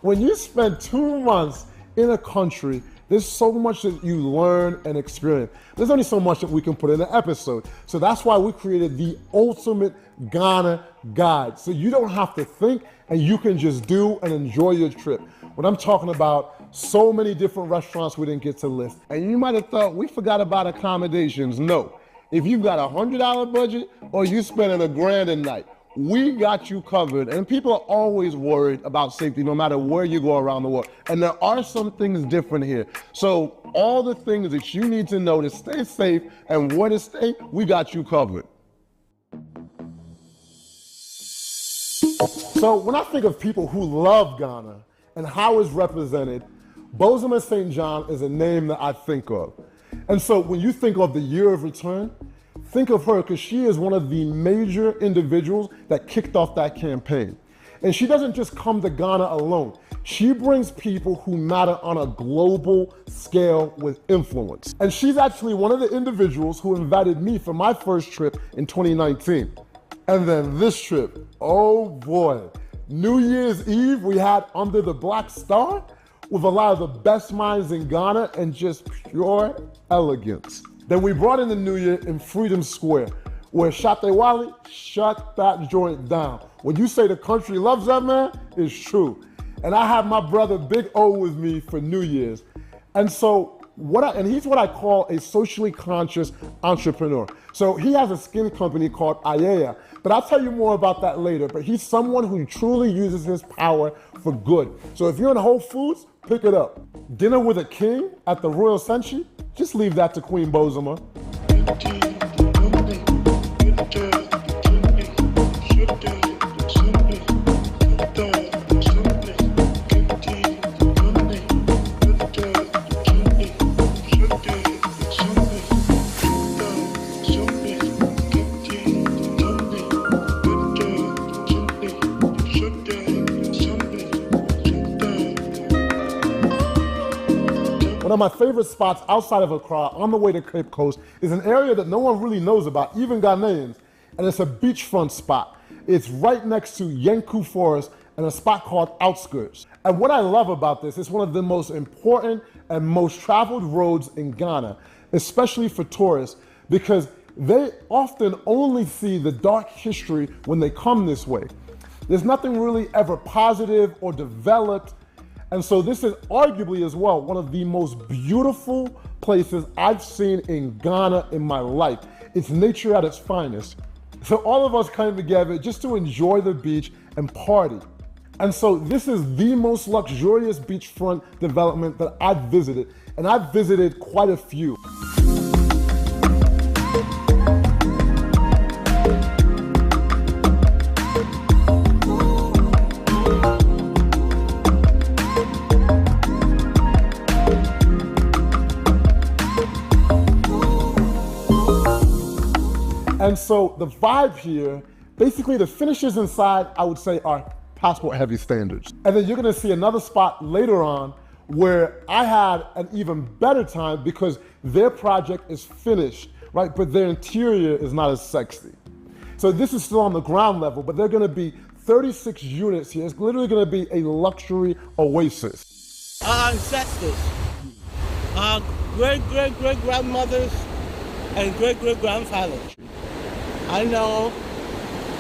When you spend 2 months in a country, there's so much that you learn and experience. There's only so much that we can put in an episode. So that's why we created the ultimate Ghana guide. So you don't have to think and you can just do and enjoy your trip. When I'm talking about so many different restaurants we didn't get to list. And you might have thought we forgot about accommodations. No, if you've got a $100 budget or you spending $1,000 a night, we got you covered. And people are always worried about safety no matter where you go around the world. And there are some things different here. So all the things that you need to know to stay safe and where to stay, we got you covered. So when I think of people who love Ghana and how it's represented, Bozoma St. John is a name that I think of. And so when you think of the year of return, think of her because she is one of the major individuals that kicked off that campaign. And she doesn't just come to Ghana alone. She brings people who matter on a global scale with influence. And she's actually one of the individuals who invited me for my first trip in 2019. And then this trip, oh boy. New Year's Eve, we had Under the Black Star with a lot of the best minds in Ghana and just pure elegance. Then we brought in the New Year in Freedom Square, where Shate Wale shut that joint down. When you say the country loves that man, it's true. And I have my brother Big O with me for New Year's. And so, he's what I call a socially conscious entrepreneur. So he has a skin company called Ayaya, but I'll tell you more about that later. But he's someone who truly uses his power for good. So if you're in Whole Foods, pick it up. Dinner with a king at the Royal Senchi, just leave that to Queen Bozoma. One of my favorite spots outside of Accra on the way to Cape Coast is an area that no one really knows about, even Ghanaians, and it's a beachfront spot. It's right next to Yenku Forest and a spot called Outskirts. And what I love about this, it's one of the most important and most traveled roads in Ghana, especially for tourists, because they often only see the dark history when they come this way. There's nothing really ever positive or developed. And so this is arguably as well one of the most beautiful places I've seen in Ghana in my life. It's nature at its finest. So all of us came together just to enjoy the beach and party. And so this is the most luxurious beachfront development that I've visited, and I've visited quite a few. And so the vibe here, basically the finishes inside, I would say are passport heavy standards. And then you're gonna see another spot later on where I had an even better time because their project is finished, right? But their interior is not as sexy. So this is still on the ground level, but they're gonna be 36 units here. It's literally gonna be a luxury oasis. Our ancestors, our great-great-great-grandmothers and great-great-grandfathers, I know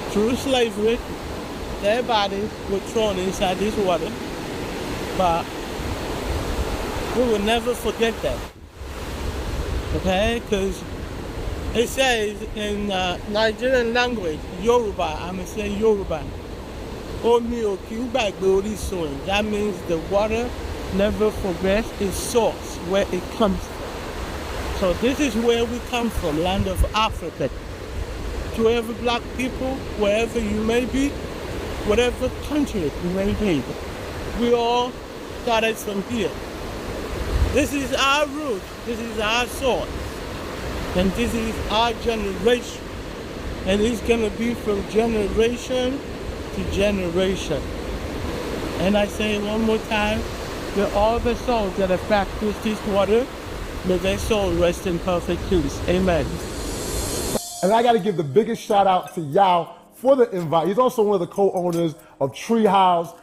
through slavery, their bodies were thrown inside this water, but we will never forget that, okay? Because it says in Nigerian language, Yoruba, I'm gonna say Yoruba, that means the water never forgets its source, where it comes from. So this is where we come from, land of Africa. To every black people, wherever you may be, whatever country you may be, we all started from here. This is our root, this is our source, and this is our generation. And it's gonna be from generation to generation. And I say one more time, to all the souls that have practiced this water, may their soul rest in perfect peace. Amen. And I got to give the biggest shout out to Yao for the invite. He's also one of the co-owners of Treehouse,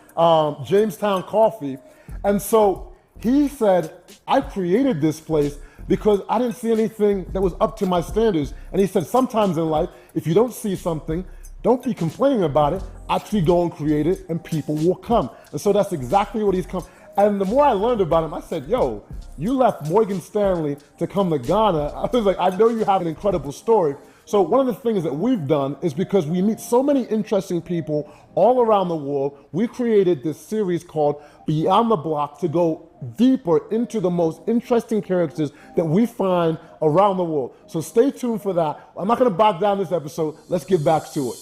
Jamestown Coffee. And so he said, I created this place because I didn't see anything that was up to my standards. And he said, sometimes in life, if you don't see something, don't be complaining about it. Actually go and create it and people will come. And so that's exactly what he's come. And the more I learned about him, I said, yo, you left Morgan Stanley to come to Ghana. I was like, I know you have an incredible story. So one of the things that we've done is because we meet so many interesting people all around the world, we created this series called Beyond the Block to go deeper into the most interesting characters that we find around the world. So stay tuned for that. I'm not going to bog down this episode. Let's get back to it.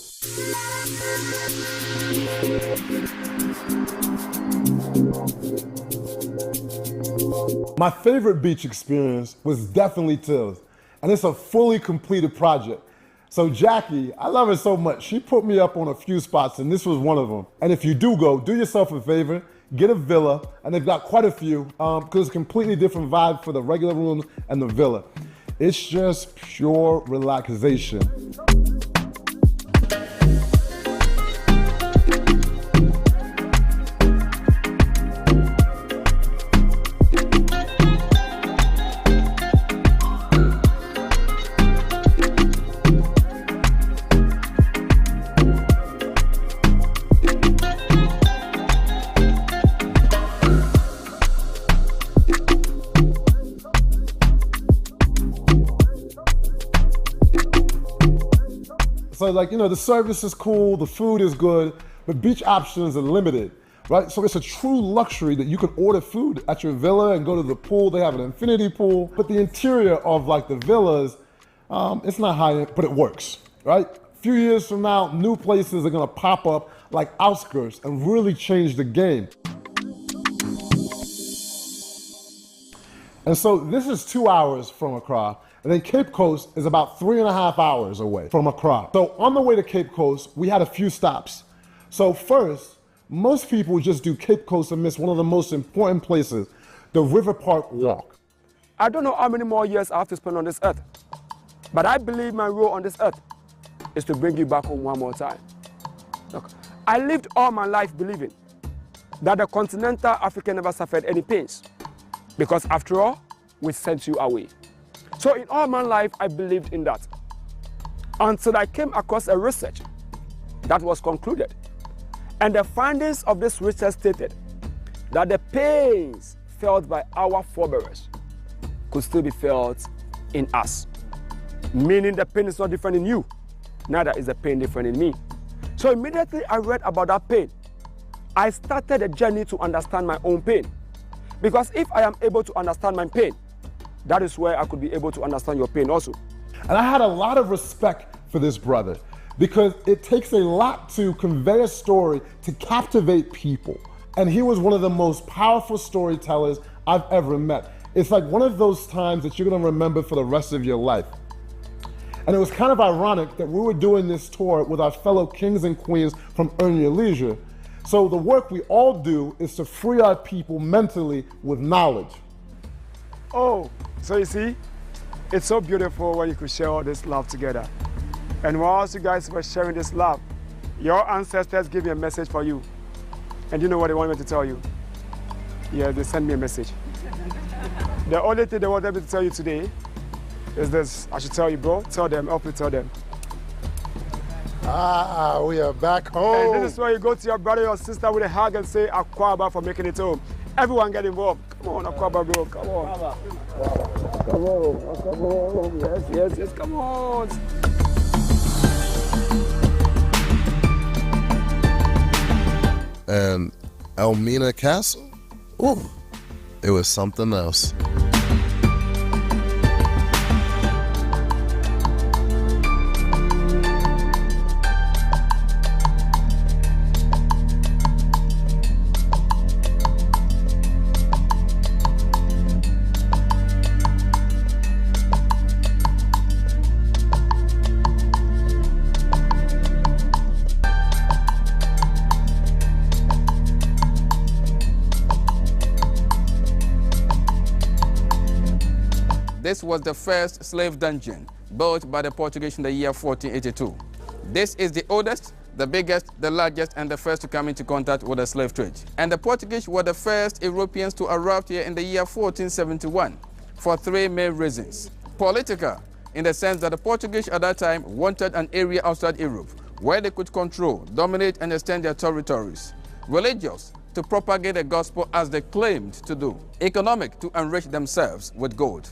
My favorite beach experience was definitely Tills, and it's a fully completed project. So Jackie, I love her so much, she put me up on a few spots, and this was one of them. And if you do go, do yourself a favor, get a villa, and they've got quite a few, because it's a completely different vibe for the regular rooms and the villa. It's just pure relaxation. So like, you know, the service is cool, the food is good, but beach options are limited, right? So it's a true luxury that you can order food at your villa and go to the pool. They have an infinity pool, but the interior of like the villas, it's not high-end, but it works, right? A few years from now, new places are gonna pop up like Outskirts and really change the game. And so this is 2 hours from Accra. And then Cape Coast is about 3.5 hours away from Accra. So on the way to Cape Coast, we had a few stops. So first, most people just do Cape Coast and miss one of the most important places, the River Park Walk. I don't know how many more years I have to spend on this earth, but I believe my role on this earth is to bring you back home one more time. Look, I lived all my life believing that the continental Africa never suffered any pains, because after all, we sent you away. So in all my life, I believed in that. Until I came across a research that was concluded. And the findings of this research stated that the pains felt by our forebears could still be felt in us. Meaning the pain is not different in you, neither is the pain different in me. So immediately I read about that pain, I started a journey to understand my own pain. Because if I am able to understand my pain, that is where I could be able to understand your pain also. And I had a lot of respect for this brother because it takes a lot to convey a story to captivate people. And he was one of the most powerful storytellers I've ever met. It's like one of those times that you're gonna remember for the rest of your life. And it was kind of ironic that we were doing this tour with our fellow kings and queens from Earn Your Leisure. So the work we all do is to free our people mentally with knowledge. Oh, so you see, it's so beautiful when you could share all this love together. And whilst you guys were sharing this love, your ancestors gave me a message for you. And you know what they want me to tell you? Yeah, they sent me a message. The only thing they wanted me to tell you today is this. I should tell you, bro. Tell them, help me tell them. We are back home. And this is where you go to your brother or sister with a hug and say, Akwaba for making it home. Everyone get involved. Come on, Akwaba, bro. Come on. Come on. Yes, come on. And Elmina Castle, ooh, it was something else. This was the first slave dungeon built by the Portuguese in the year 1482. This is the oldest, the biggest, the largest, and the first to come into contact with the slave trade. And the Portuguese were the first Europeans to arrive here in the year 1471 for three main reasons. Political, in the sense that the Portuguese at that time wanted an area outside Europe where they could control, dominate, and extend their territories. Religious, to propagate the gospel as they claimed to do. Economic, to enrich themselves with gold.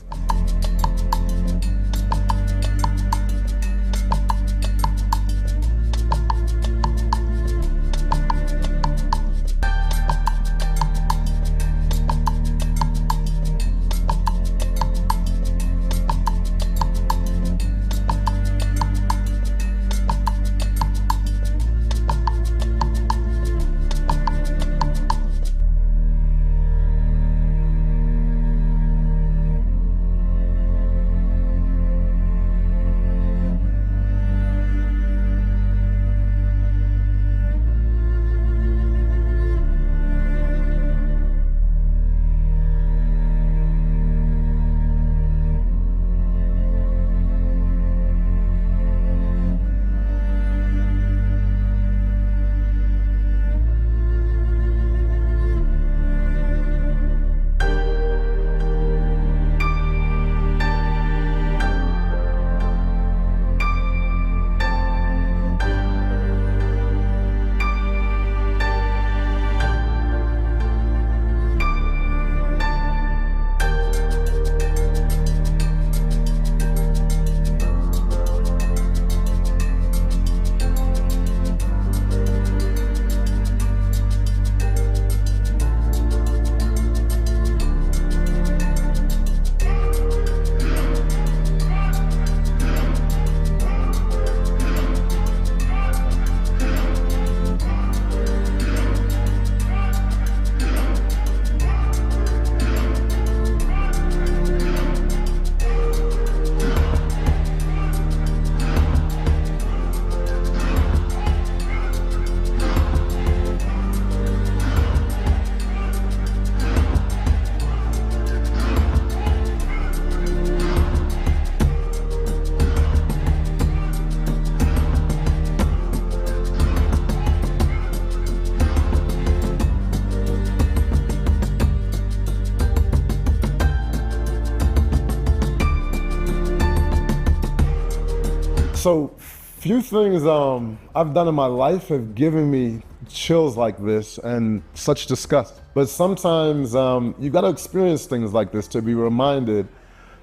So, few things I've done in my life have given me chills like this and such disgust. But sometimes you got to experience things like this to be reminded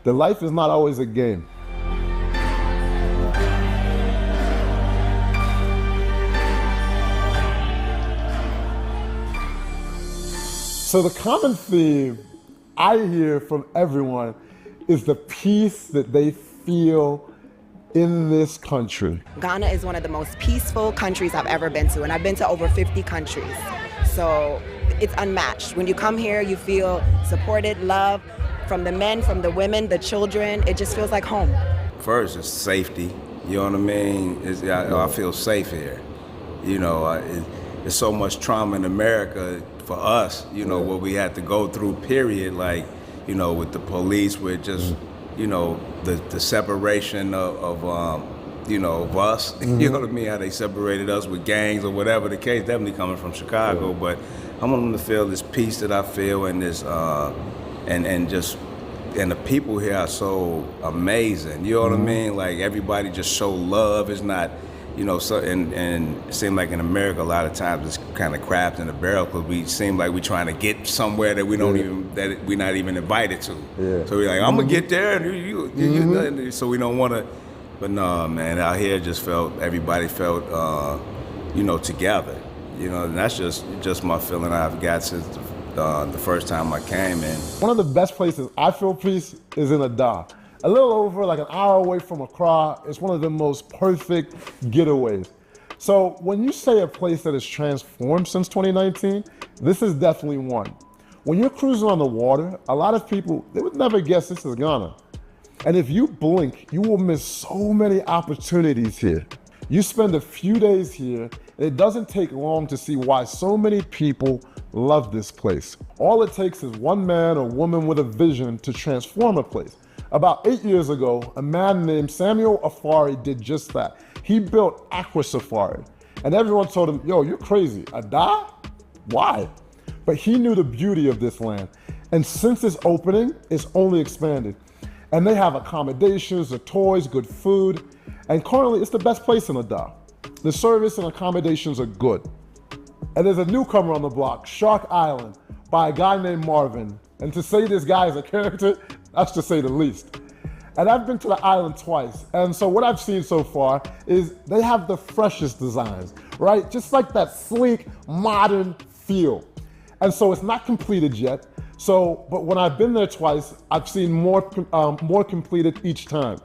that life is not always a game. So the common theme I hear from everyone is the peace that they feel in this country. Ghana is one of the most peaceful countries I've ever been to, and I've been to over 50 countries. So it's unmatched. When you come here, you feel supported, loved, from the men, from the women, the children. It just feels like home. First, it's safety. You know what I mean? I feel safe here. You know, there's so much trauma in America for us, you know, what we had to go through, period, like, you know, with the police, with just, you know, the separation of you know, of us, you know what I mean, how they separated us with gangs or whatever the case, definitely coming from Chicago, but I want them to feel this peace that I feel and this, and the people here are so amazing, you know what I mean, like everybody just show love. It's not, you know, so, and it seems like in America a lot of times it's kind of crabs in a barrel because we seem like we're trying to get somewhere that we don't even, that we're not even invited to. So we're like, I'm gonna get there, and so we don't want to. But no, man, out here just everybody felt, you know, together. You know, and that's just my feeling I've got since the first time I came in. One of the best places I feel peace is in Ada. A little over like an hour away from Accra. It's one of the most perfect getaways. So when you say a place that has transformed since 2019, this is definitely one. When you're cruising on the water, a lot of people, they would never guess this is Ghana. And if you blink, you will miss so many opportunities here. You spend a few days here, and it doesn't take long to see why so many people love this place. All it takes is one man or woman with a vision to transform a place. About 8 years ago, a man named Samuel Afari did just that. He built Aqua Safari. And everyone told him, yo, you're crazy. Ada? Why? But he knew the beauty of this land. And since its opening, it's only expanded. And they have accommodations, the toys, good food. And currently, it's the best place in Ada. The service and accommodations are good. And there's a newcomer on the block, Shark Island, by a guy named Marvin. And to say this guy is a character, that's to say the least. And I've been to the island twice. And so what I've seen so far is they have the freshest designs, right? Just like that sleek, modern feel. And so it's not completed yet. So, but when I've been there twice, I've seen more completed each time.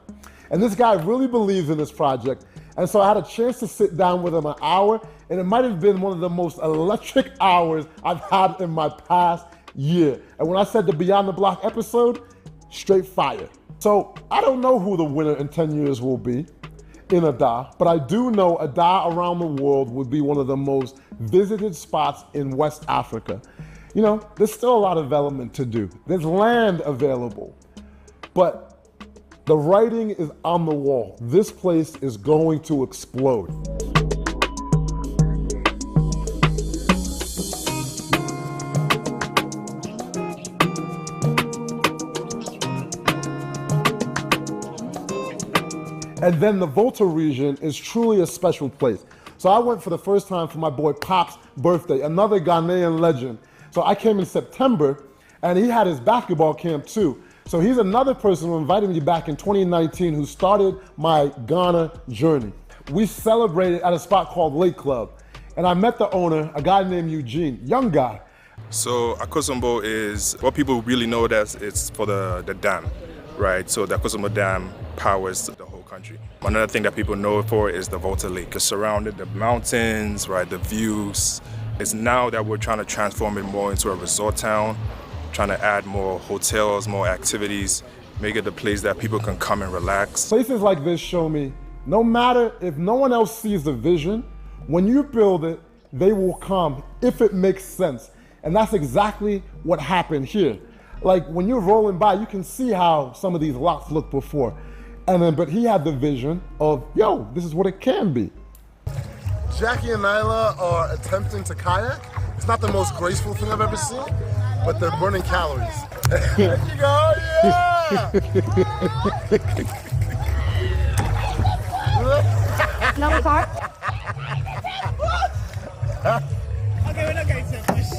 And this guy really believes in this project. And so I had a chance to sit down with him an hour, and it might have been one of the most electric hours I've had in my past year. And when I said the Beyond the Block episode, straight fire. So I don't know who the winner in 10 years will be in Ada, but I do know Ada around the world would be one of the most visited spots in West Africa. You know, there's still a lot of development to do. There's land available, but the writing is on the wall. This place is going to explode. And then the Volta region is truly a special place. So I went for the first time for my boy Pop's birthday, another Ghanaian legend. So I came in September, and he had his basketball camp too. So he's another person who invited me back in 2019 who started my Ghana journey. We celebrated at a spot called Lake Club, and I met the owner, a guy named Eugene, young guy. So Akosombo is what people really know it as. It's for the dam, right? So the Akosombo Dam powers the whole country. Another thing that people know it for is the Volta Lake. It's surrounded the mountains, right? The views. It's now that we're trying to transform it more into a resort town, trying to add more hotels, more activities, make it the place that people can come and relax. Places like this show me, no matter if no one else sees the vision, when you build it, they will come if it makes sense. And that's exactly what happened here. Like when you're rolling by, you can see how some of these lots look before. And then, but he had the vision of, yo, this is what it can be. Jackie and Nyla are attempting to kayak. It's not the most graceful thing I've ever seen, but they're burning calories. There you go, yeah! No car? Okay, we're not going to push.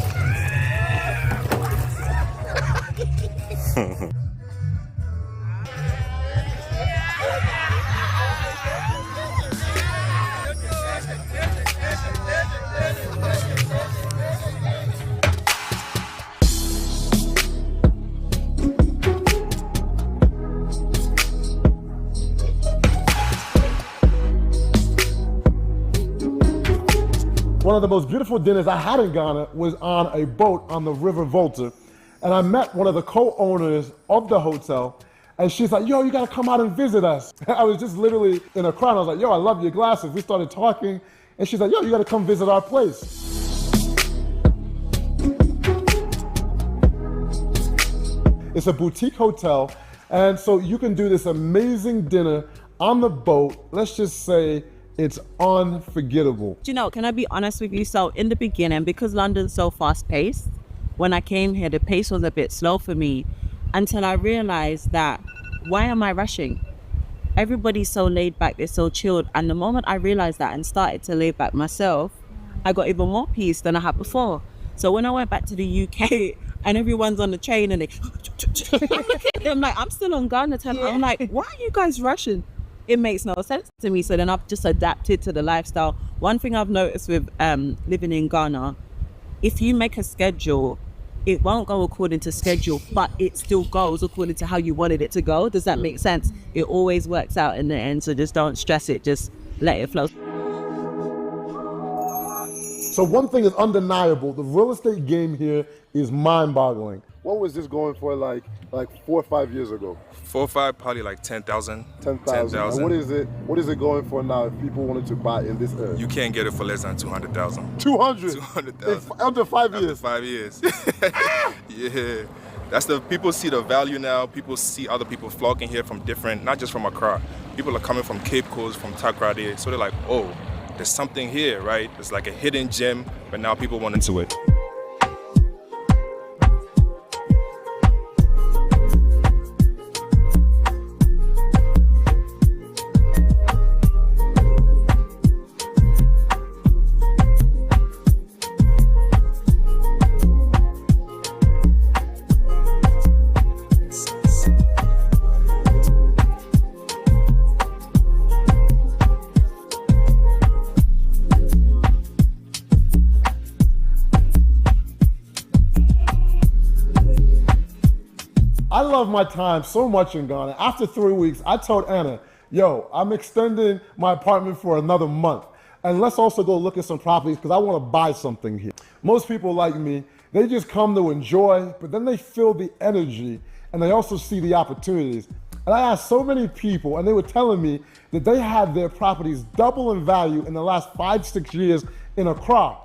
One of the most beautiful dinners I had in Ghana was on a boat on the River Volta. And I met one of the co-owners of the hotel, and she's like, yo, you gotta come out and visit us. I was just literally in a crowd. I was like, yo, I love your glasses. We started talking, and she's like, yo, you gotta come visit our place. It's a boutique hotel, and so you can do this amazing dinner on the boat. Let's just say it's unforgettable. Do you know, can I be honest with you? So in the beginning, because London's so fast paced, when I came here, the pace was a bit slow for me until I realized that, why am I rushing? Everybody's so laid back, they're so chilled. And the moment I realized that and started to lay back myself, I got even more peace than I had before. So when I went back to the UK and everyone's on the train and they, I'm like, I'm still on Ghana time. I'm like, why are you guys rushing? It makes no sense to me. So then I've just adapted to the lifestyle. One thing I've noticed with living in Ghana, if you make a schedule, it won't go according to schedule, but it still goes according to how you wanted it to go. Does that make sense? It always works out in the end. So just don't stress it. Just let it flow. So one thing is undeniable. The real estate game here is mind-boggling. What was this going for like 4 or 5 years ago? 4 or 5, probably like 10,000. 10,000. And what is it going for now if people wanted to buy in this area? You can't get it for less than 200,000. 200? 200,000. Under 5 years? After 5 years. Yeah. People see the value now. People see other people flocking here from different, not just from Accra. People are coming from Cape Coast, from Takoradi. So they're like, oh, there's something here, right? It's like a hidden gem, but now people want into it. I love my time so much in Ghana. After 3 weeks, I told Anna, yo, I'm extending my apartment for another month. And let's also go look at some properties because I want to buy something here. Most people like me, they just come to enjoy, but then they feel the energy and they also see the opportunities. And I asked so many people and they were telling me that they had their properties double in value in the last 5-6 years in Accra.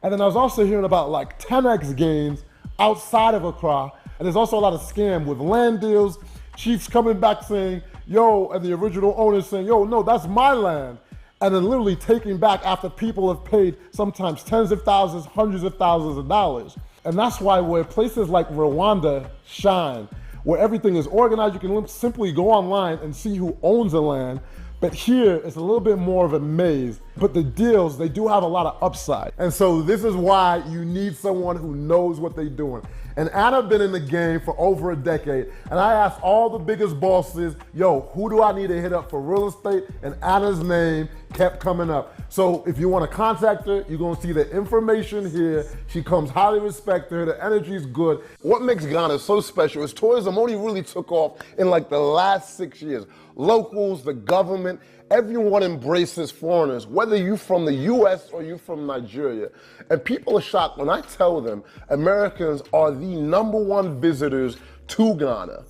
And then I was also hearing about like 10x gains outside of Accra. And there's also a lot of scam with land deals, chiefs coming back saying, yo, and the original owner saying, yo, no, that's my land. And then literally taking back after people have paid sometimes tens of thousands, hundreds of thousands of dollars. And that's why where places like Rwanda shine, where everything is organized, you can simply go online and see who owns the land. But here, it's a little bit more of a maze. But the deals, they do have a lot of upside. And so this is why you need someone who knows what they're doing. And Anna been in the game for over a decade. And I asked all the biggest bosses, yo, who do I need to hit up for real estate? And Anna's name kept coming up. So if you want to contact her, you're going to see the information here. She comes highly respected. The energy is good. What makes Ghana so special is tourism only really took off in like the last 6 years. Locals, the government, everyone embraces foreigners, whether you're from the US or you're from Nigeria. And people are shocked when I tell them Americans are the #1 visitors to Ghana.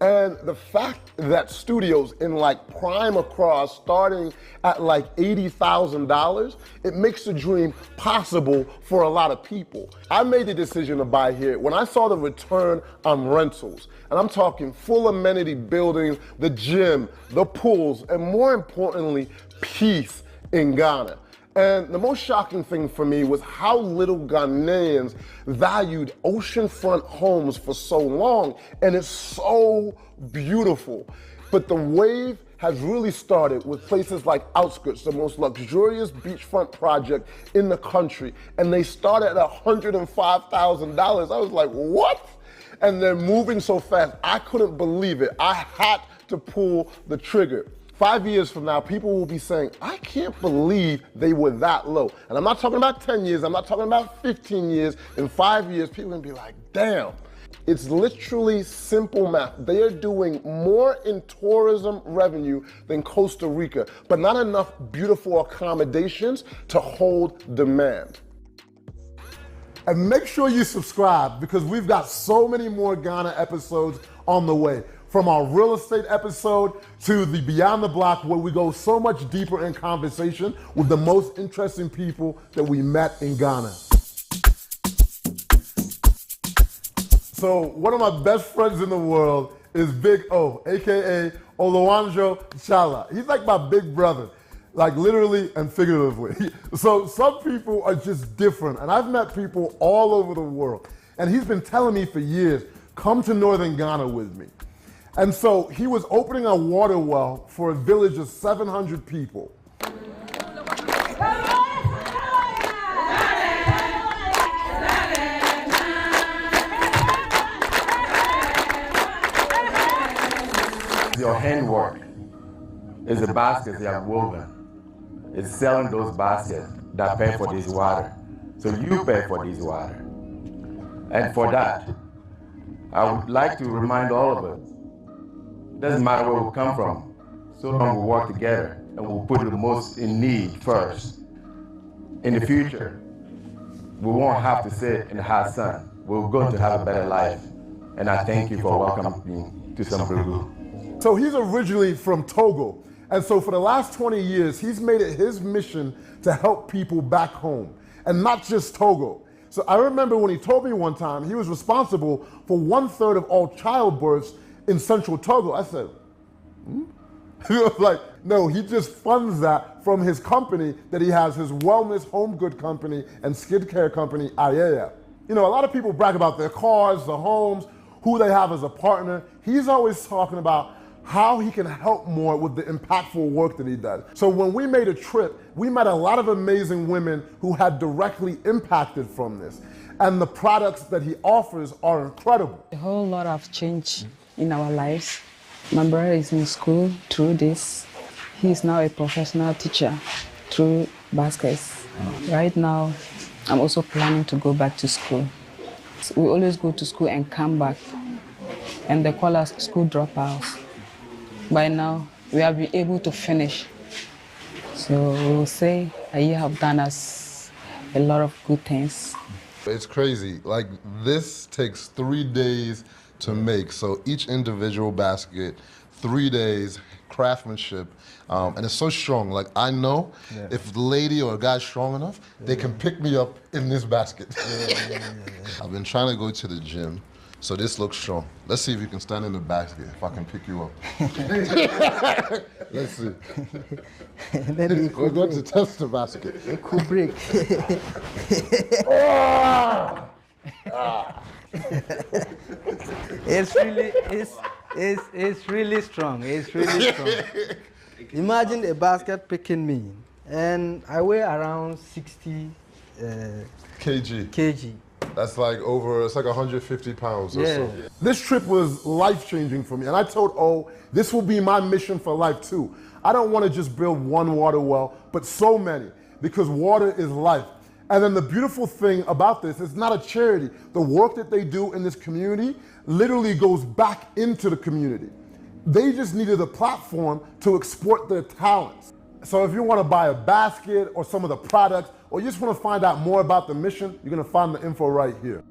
And the fact that studios in like prime Accra are starting at like $80,000, it makes the dream possible for a lot of people. I made the decision to buy here when I saw the return on rentals. And I'm talking full amenity buildings, the gym, the pools, and more importantly, peace in Ghana. And the most shocking thing for me was how little Ghanaians valued oceanfront homes for so long, and it's so beautiful. But the wave has really started with places like Outskirts, the most luxurious beachfront project in the country, and they started at $105,000. I was like, what? And they're moving so fast, I couldn't believe it. I had to pull the trigger. 5 years from now, people will be saying, I can't believe they were that low. And I'm not talking about 10 years, I'm not talking about 15 years. In 5 years, people are gonna be like, damn. It's literally simple math. They are doing more in tourism revenue than Costa Rica, but not enough beautiful accommodations to hold demand. And make sure you subscribe because we've got so many more Ghana episodes on the way. From our real estate episode to the Beyond the Block, where we go so much deeper in conversation with the most interesting people that we met in Ghana. So one of my best friends in the world is Big O, AKA Oluwanjo Chala. He's like my big brother, like literally and figuratively. So some people are just different, and I've met people all over the world. And he's been telling me for years, come to Northern Ghana with me. And so he was opening a water well for a village of 700 people. Your handwork is the baskets they have woven. It's selling those baskets that pay for this water. So you pay for this water. And for that, I would like to remind all of us, it doesn't matter where we come from, so long we work together and we'll put the most in need first. In the future, we won't have to sit in the hot sun. We're going to have a better life. And I thank you for welcoming me to Sambregu. So he's originally from Togo. And so for the last 20 years, he's made it his mission to help people back home. And not just Togo. So I remember when he told me one time he was responsible for 1/3 of all childbirths in central Togo. I said, He was like, no, he just funds that from his company that he has, his wellness home good company and skincare company, Ayaya. You know, a lot of people brag about their cars, the homes, who they have as a partner. He's always talking about how he can help more with the impactful work that he does. So when we made a trip, we met a lot of amazing women who had directly impacted from this. And the products that he offers are incredible. A whole lot of change in our lives. My brother is in school through this. He is now a professional teacher through baskets. Right now, I'm also planning to go back to school. We always go to school and come back, and they call us school dropouts. By now, we have been able to finish. So we will say a year have done us a lot of good things. It's crazy. Like, this takes 3 days to make. So each individual basket, 3 days, craftsmanship, and it's so strong. Like, I know if the lady or a guy's strong enough, they can pick me up in this basket. I've been trying to go to the gym, so this looks strong. Let's see if you can stand in the basket, if I can pick you up. Let's see. We're going to test the basket. It could break. It's really strong. It's really strong. Imagine a basket picking me, and I weigh around 60 kg. That's like it's like 150 pounds or so. This trip was life-changing for me, and I told O, this will be my mission for life too. I don't want to just build one water well, but so many, because water is life. And then the beautiful thing about this, it's not a charity. The work that they do in this community literally goes back into the community. They just needed a platform to export their talents. So if you want to buy a basket or some of the products, or you just want to find out more about the mission, you're going to find the info right here.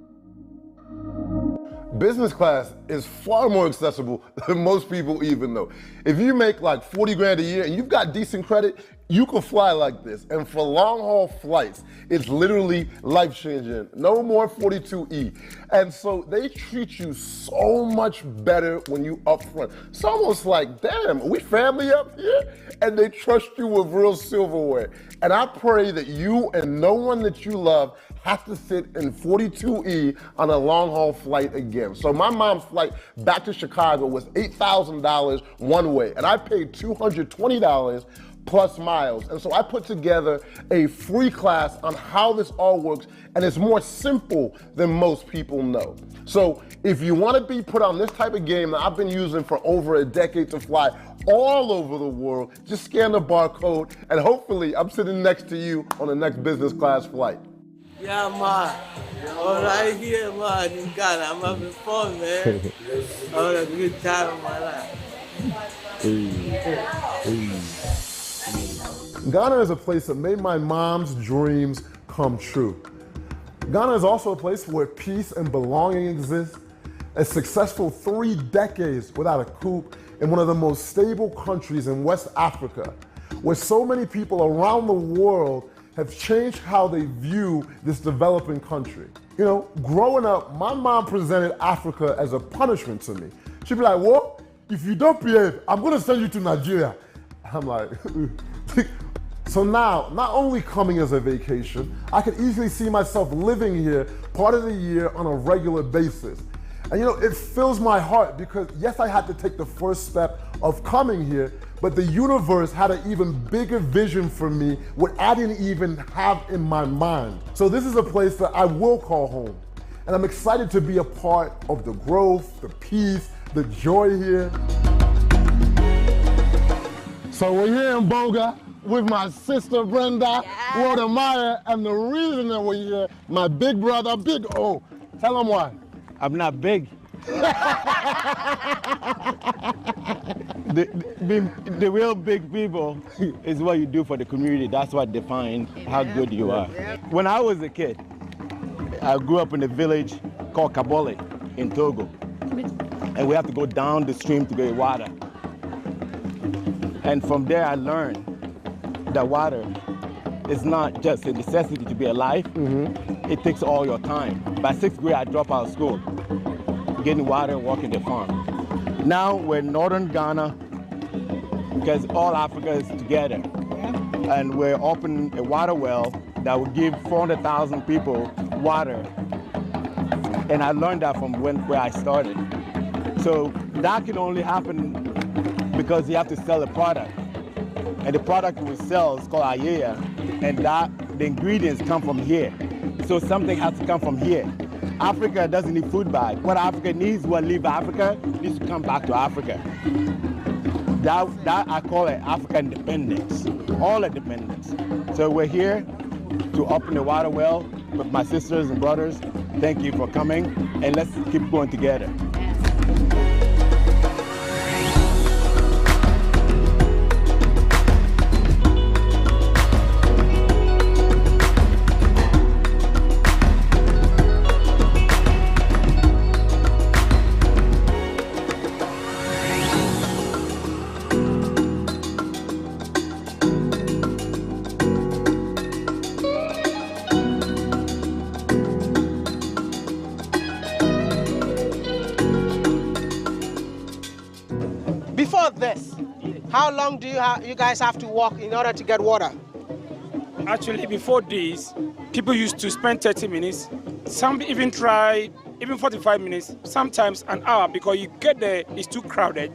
Business class is far more accessible than most people even know. If you make like 40 grand a year and you've got decent credit, you can fly like this. And for long haul flights, it's literally life changing. No more 42E. And so they treat you so much better when you up front. It's almost like, damn, are we family up here? And they trust you with real silverware. And I pray that you and no one that you love have to sit in 42E on a long haul flight again. So my mom's flight back to Chicago was $8,000 one way, and I paid $220 plus miles. And so I put together a free class on how this all works, and it's more simple than most people know. So if you want to be put on this type of game that I've been using for over a decade to fly all over the world, just scan the barcode, and hopefully I'm sitting next to you on the next business class flight. Yeah, man. All right here, man, in Ghana. I'm having fun, man. I had a good time in my life. Ghana is a place that made my mom's dreams come true. Ghana is also a place where peace and belonging exist. A successful 3 decades without a coup in one of the most stable countries in West Africa, where so many people around the world have changed how they view this developing country. You know, growing up, my mom presented Africa as a punishment to me. She'd be like, well, if you don't behave, I'm gonna send you to Nigeria. I'm like, so now, not only coming as a vacation, I could easily see myself living here part of the year on a regular basis. And you know, it fills my heart because yes, I had to take the first step of coming here, but the universe had an even bigger vision for me, what I didn't even have in my mind. So this is a place that I will call home. And I'm excited to be a part of the growth, the peace, the joy here. So we're here in Boga with my sister Brenda, Walter Meyer, and the reason that we're here, my big brother, Big O. Tell them why. I'm not big. The real big people is what you do for the community. That's what defines how good you are. When I was a kid, I grew up in a village called Kabole in Togo. And we have to go down the stream to get water. And from there I learned that water is not just a necessity to be alive, it takes all your time. By 6th grade, I dropped out of school, getting water and working the farm. Now we're in northern Ghana because all Africa is together. And we're opening a water well that will give 400,000 people water. And I learned that from where I started. So that can only happen because you have to sell a product. And the product we sell is called Ayaya, and the ingredients come from here. So something has to come from here. Africa doesn't need food bags. What Africa needs, what leave Africa, needs to come back to Africa. That I call it African independence, all independence. So we're here to open the water well with my sisters and brothers. Thank you for coming, and let's keep going together. Before this, how long do you guys have to walk in order to get water? Actually, before this, people used to spend 30 minutes. Some even try even 45 minutes, sometimes an hour, because you get there, it's too crowded.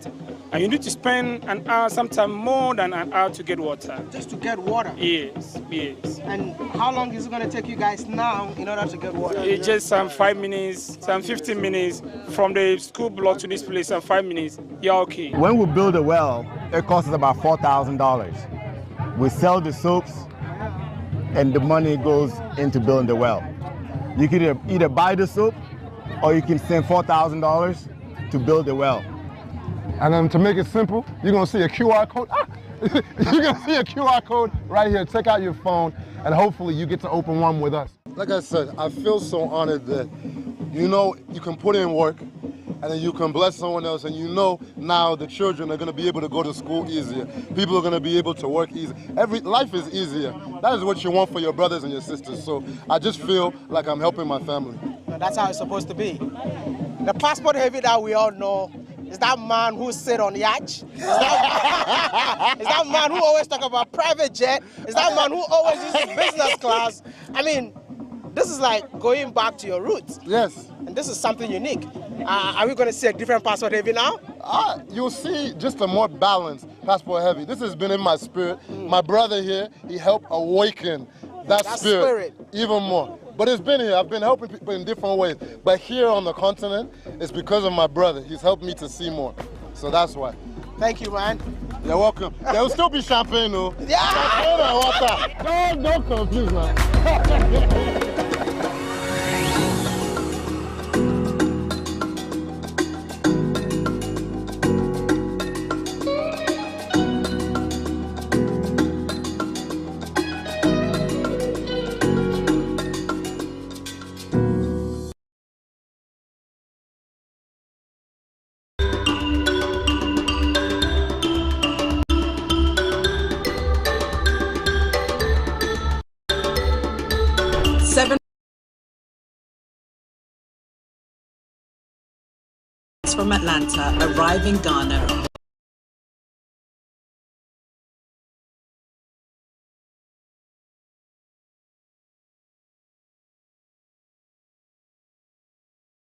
And you need to spend an hour, sometimes more than an hour to get water. Just to get water? Yes, yes. And how long is it going to take you guys now in order to get water? It's just some 5 minutes, some 15 minutes from the school block to this place, some 5 minutes. Yeah, okay. When we build a well, it costs us about $4,000. We sell the soaps, and the money goes into building the well. You can either buy the soap, or you can send $4,000 to build the well. And then to make it simple, you're gonna see a QR code. You're gonna see a QR code right here. Take out your phone, and hopefully you get to open one with us. Like I said, I feel so honored that, you know, you can put in work, and then you can bless someone else, and you know now the children are gonna be able to go to school easier. People are gonna be able to work easier. Life is easier. That is what you want for your brothers and your sisters. So I just feel like I'm helping my family. That's how it's supposed to be. The passport heavy that we all know is that man who sit on yacht. Is that man who always talk about private jet. Is that man who always uses business class. I mean, this is like going back to your roots. Yes. And this is something unique. Are we going to see a different passport heavy now? You'll see just a more balanced passport heavy. This has been in my spirit. My brother here, he helped awaken that spirit even more. But it's been here. I've been helping people in different ways. But here on the continent, it's because of my brother. He's helped me to see more. So that's why. Thank you, man. You're welcome. There will still be champagne, though. Yeah! Champagne and water. Don't confuse, man. From Atlanta arrive in Ghana